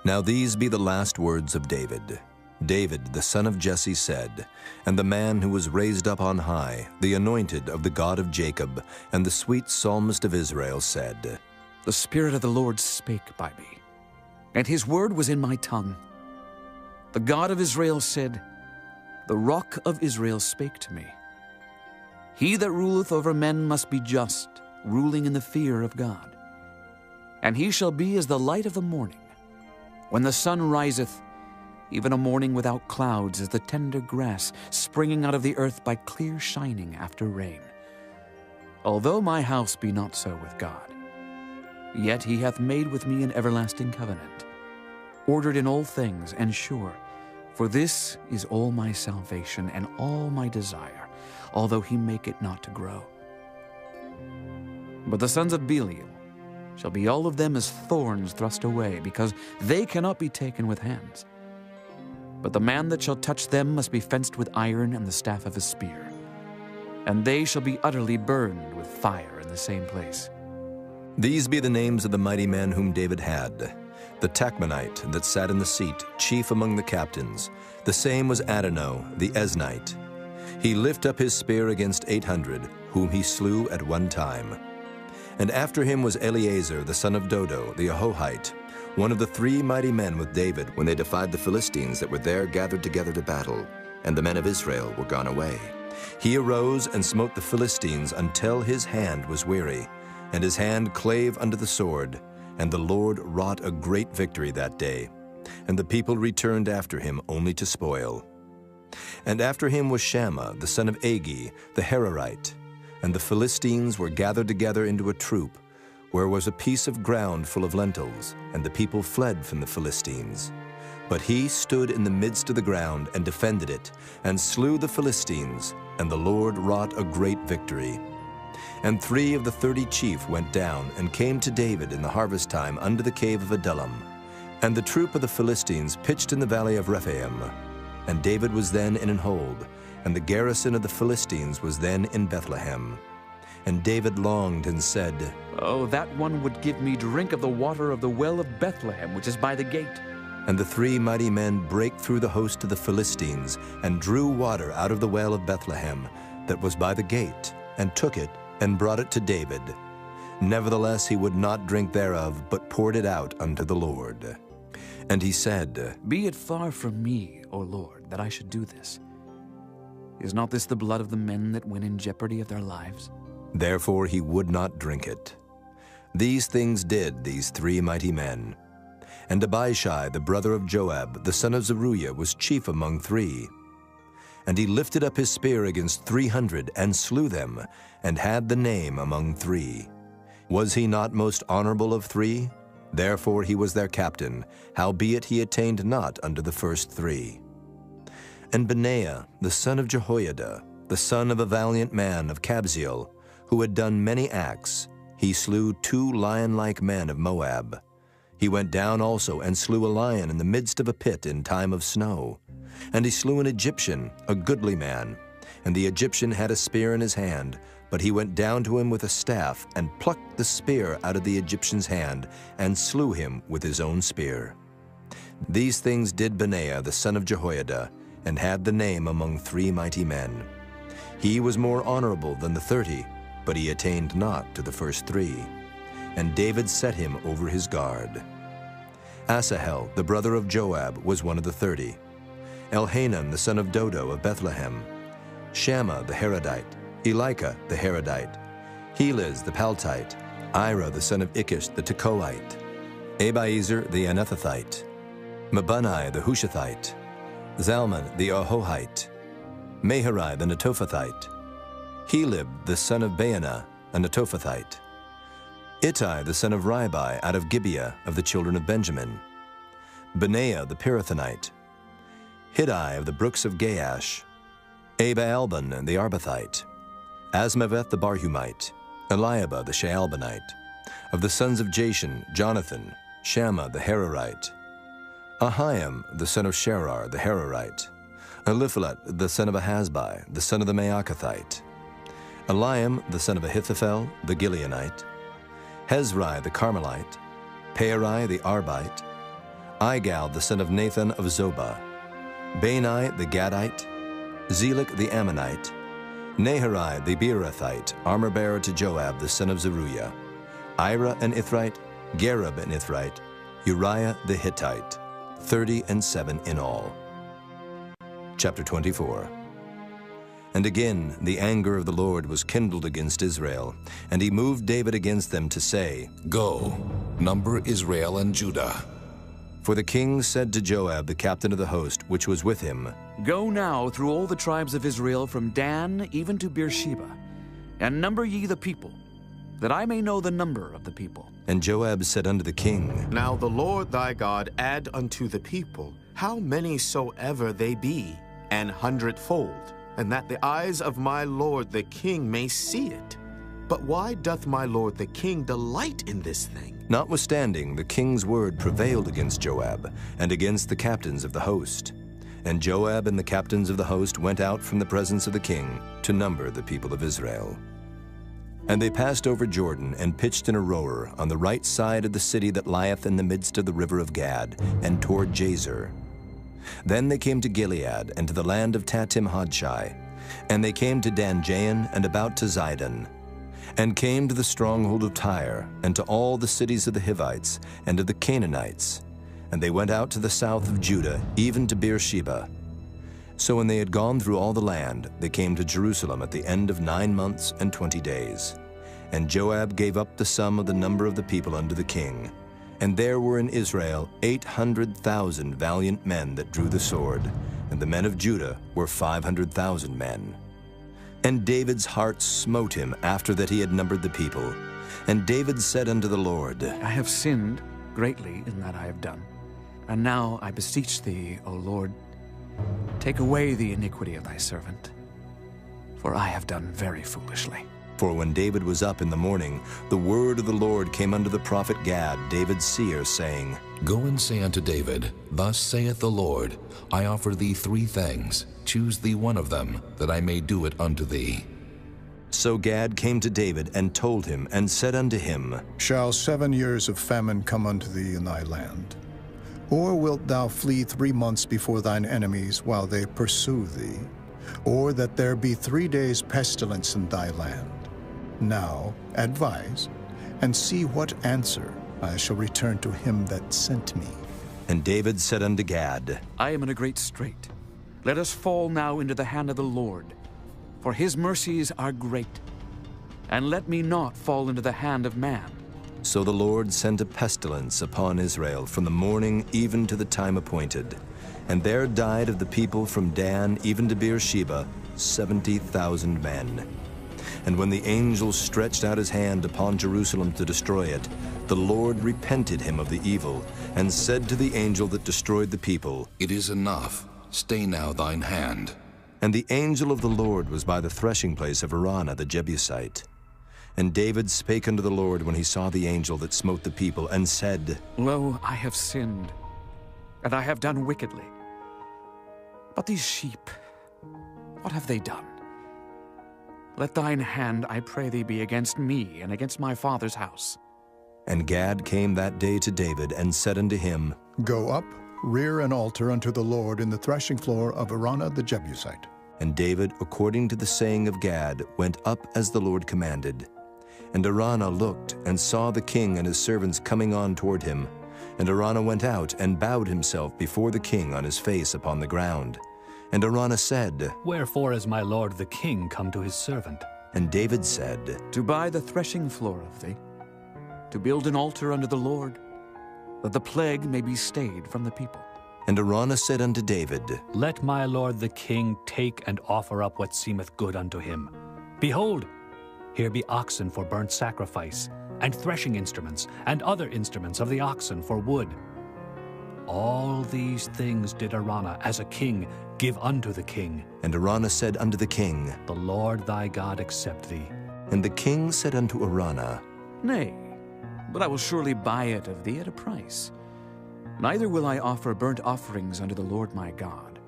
Now these be the last words of David. David, the son of Jesse, said, and the man who was raised up on high, the anointed of the God of Jacob, and the sweet psalmist of Israel, said, The Spirit of the Lord spake by me, and his word was in my tongue. The God of Israel said, The rock of Israel spake to me. He that ruleth over men must be just, ruling in the fear of God. And he shall be as the light of the morning, when the sun riseth, even a morning without clouds, as the tender grass springing out of the earth by clear shining after rain. Although my house be not so with God, yet he hath made with me an everlasting covenant, ordered in all things and sure. For this is all my salvation and all my desire, although he make it not to grow. But the sons of Belial shall be all of them as thorns thrust away, because they cannot be taken with hands. But the man that shall touch them must be fenced with iron and the staff of a spear, and they shall be utterly burned with fire in the same place. These be the names of the mighty men whom David had. The Tachmonite that sat in the seat, chief among the captains. The same was Adonai, the Eznite. He lift up his spear against 800, whom he slew at one time. And after him was Eleazar, the son of Dodo, the Ahohite, one of the 3 mighty men with David, when they defied the Philistines that were there gathered together to battle, and the men of Israel were gone away. He arose and smote the Philistines until his hand was weary, and his hand clave unto the sword, and the Lord wrought a great victory that day. And the people returned after him only to spoil. And after him was Shammah, the son of Agi, the Herorite. And the Philistines were gathered together into a troop, where was a piece of ground full of lentils, and the people fled from the Philistines. But he stood in the midst of the ground and defended it, and slew the Philistines, and the Lord wrought a great victory. And 3 of the 30 chief went down, and came to David in the harvest time unto the cave of Adullam. And the troop of the Philistines pitched in the valley of Rephaim. And David was then in an hold, and the garrison of the Philistines was then in Bethlehem. And David longed and said, Oh, that one would give me drink of the water of the well of Bethlehem, which is by the gate. And the 3 mighty men brake through the host of the Philistines, and drew water out of the well of Bethlehem, that was by the gate, and took it, and brought it to David. Nevertheless he would not drink thereof, but poured it out unto the Lord. And he said, Be it far from me, O Lord, that I should do this. Is not this the blood of the men that went in jeopardy of their lives? Therefore he would not drink it. These things did these 3 mighty men. And Abishai, the brother of Joab, the son of Zeruiah, was chief among 3. And he lifted up his spear against 300, and slew them, and had the name among 3. Was he not most honorable of 3? Therefore he was their captain, howbeit he attained not unto the first 3. And Benaiah, the son of Jehoiada, the son of a valiant man of Kabzeel, who had done many acts, he slew 2 lion-like men of Moab. He went down also and slew a lion in the midst of a pit in time of snow. And he slew an Egyptian, a goodly man. And the Egyptian had a spear in his hand, but he went down to him with a staff, and plucked the spear out of the Egyptian's hand, and slew him with his own spear. These things did Benaiah the son of Jehoiada, and had the name among 3 mighty men. He was more honorable than the 30, but he attained not to the first 3. And David set him over his guard. Asahel, the brother of Joab, was one of the 30. Elhanan, the son of Dodo of Bethlehem. Shammah the Harodite. Elika the Harodite. Heliz the Paltite. Ira the son of Ikish the Tekoite. Abiezer the Anethathite. Mabunai the Hushathite. Zalman the Ahohite. Maharai the Netophathite. Helib the son of Baanah, a Netophathite. Ittai the son of Ribai out of Gibeah of the children of Benjamin. Benaiah the Pirathonite. Hiddai of the brooks of Gaash. Abaalban the Arbathite. Asmaveth the Barhumite. Eliabah the Shaalbanite. Of the sons of Jashan, Jonathan. Shammah the Hararite. Ahiam the son of Sherar the Hararite. Eliphalet the son of Ahasbai, the son of the Maacathite. Eliam the son of Ahithophel the Gileonite. Hezrai the Carmelite. Pearai the Arbite. Igal the son of Nathan of Zobah. Bani the Gadite. Zelek the Ammonite. Naharai the Beerothite, armor-bearer to Joab the son of Zeruiah. Ira an Ithrite. Gareb an Ithrite. Uriah the Hittite. 37 in all. Chapter 24. And again the anger of the Lord was kindled against Israel, and he moved David against them to say, Go, number Israel and Judah. For the king said to Joab, the captain of the host, which was with him, Go now through all the tribes of Israel from Dan even to Beersheba, and number ye the people, that I may know the number of the people. And Joab said unto the king, Now the Lord thy God add unto the people how many soever they be, 100-fold, and that the eyes of my lord the king may see it. But why doth my lord the king delight in this thing? Notwithstanding, the king's word prevailed against Joab, and against the captains of the host. And Joab and the captains of the host went out from the presence of the king to number the people of Israel. And they passed over Jordan, and pitched in a rower on the right side of the city that lieth in the midst of the river of Gad, and toward Jazer. Then they came to Gilead, and to the land of Tatim-Hodshai. And they came to Dan-Jain, and about to Zidon. And came to the stronghold of Tyre, and to all the cities of the Hivites, and of the Canaanites. And they went out to the south of Judah, even to Beersheba. So when they had gone through all the land, they came to Jerusalem at the end of 9 months and 20 days. And Joab gave up the sum of the number of the people unto the king. And there were in Israel 800,000 valiant men that drew the sword, and the men of Judah were 500,000 men. And David's heart smote him after that he had numbered the people. And David said unto the Lord, I have sinned greatly in that I have done. And now I beseech thee, O Lord, take away the iniquity of thy servant, for I have done very foolishly. For when David was up in the morning, the word of the Lord came unto the prophet Gad, David's seer, saying, Go and say unto David, Thus saith the Lord, I offer thee 3 things. Choose thee one of them, that I may do it unto thee. So Gad came to David, and told him, and said unto him, Shall 7 years of famine come unto thee in thy land? Or wilt thou flee 3 months before thine enemies while they pursue thee? Or that there be 3 days pestilence in thy land? Now advise, and see what answer I shall return to him that sent me. And David said unto Gad, I am in a great strait. Let us fall now into the hand of the Lord, for his mercies are great. And let me not fall into the hand of man. So the Lord sent a pestilence upon Israel from the morning even to the time appointed. And there died of the people from Dan even to Beersheba 70,000 men. And when the angel stretched out his hand upon Jerusalem to destroy it, the Lord repented him of the evil, and said to the angel that destroyed the people, It is enough. Stay now thine hand. And the angel of the Lord was by the threshing place of Araunah the Jebusite. And David spake unto the Lord when he saw the angel that smote the people, and said, Lo, I have sinned, and I have done wickedly. But these sheep, what have they done? Let thine hand, I pray thee, be against me and against my father's house. And Gad came that day to David, and said unto him, Go up, rear an altar unto the Lord in the threshing floor of Araunah the Jebusite. And David, according to the saying of Gad, went up as the Lord commanded. And Araunah looked, and saw the king and his servants coming on toward him. And Araunah went out, and bowed himself before the king on his face upon the ground. And Araunah said, Wherefore is my lord the king come to his servant? And David said, To buy the threshing floor of thee, to build an altar unto the Lord, that the plague may be stayed from the people. And Araunah said unto David, Let my lord the king take and offer up what seemeth good unto him. Behold, here be oxen for burnt sacrifice, and threshing instruments, and other instruments of the oxen for wood. All these things did Araunah, as a king, give unto the king. And Araunah said unto the king, The Lord thy God accept thee. And the king said unto Araunah, Nay, but I will surely buy it of thee at a price. Neither will I offer burnt offerings unto the Lord my God,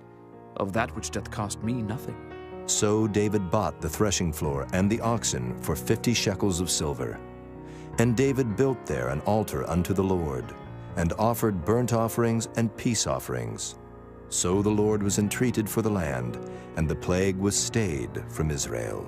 of that which doth cost me nothing. So David bought the threshing floor and the oxen for 50 shekels of silver. And David built there an altar unto the Lord, and offered burnt offerings and peace offerings. So the Lord was entreated for the land, and the plague was stayed from Israel.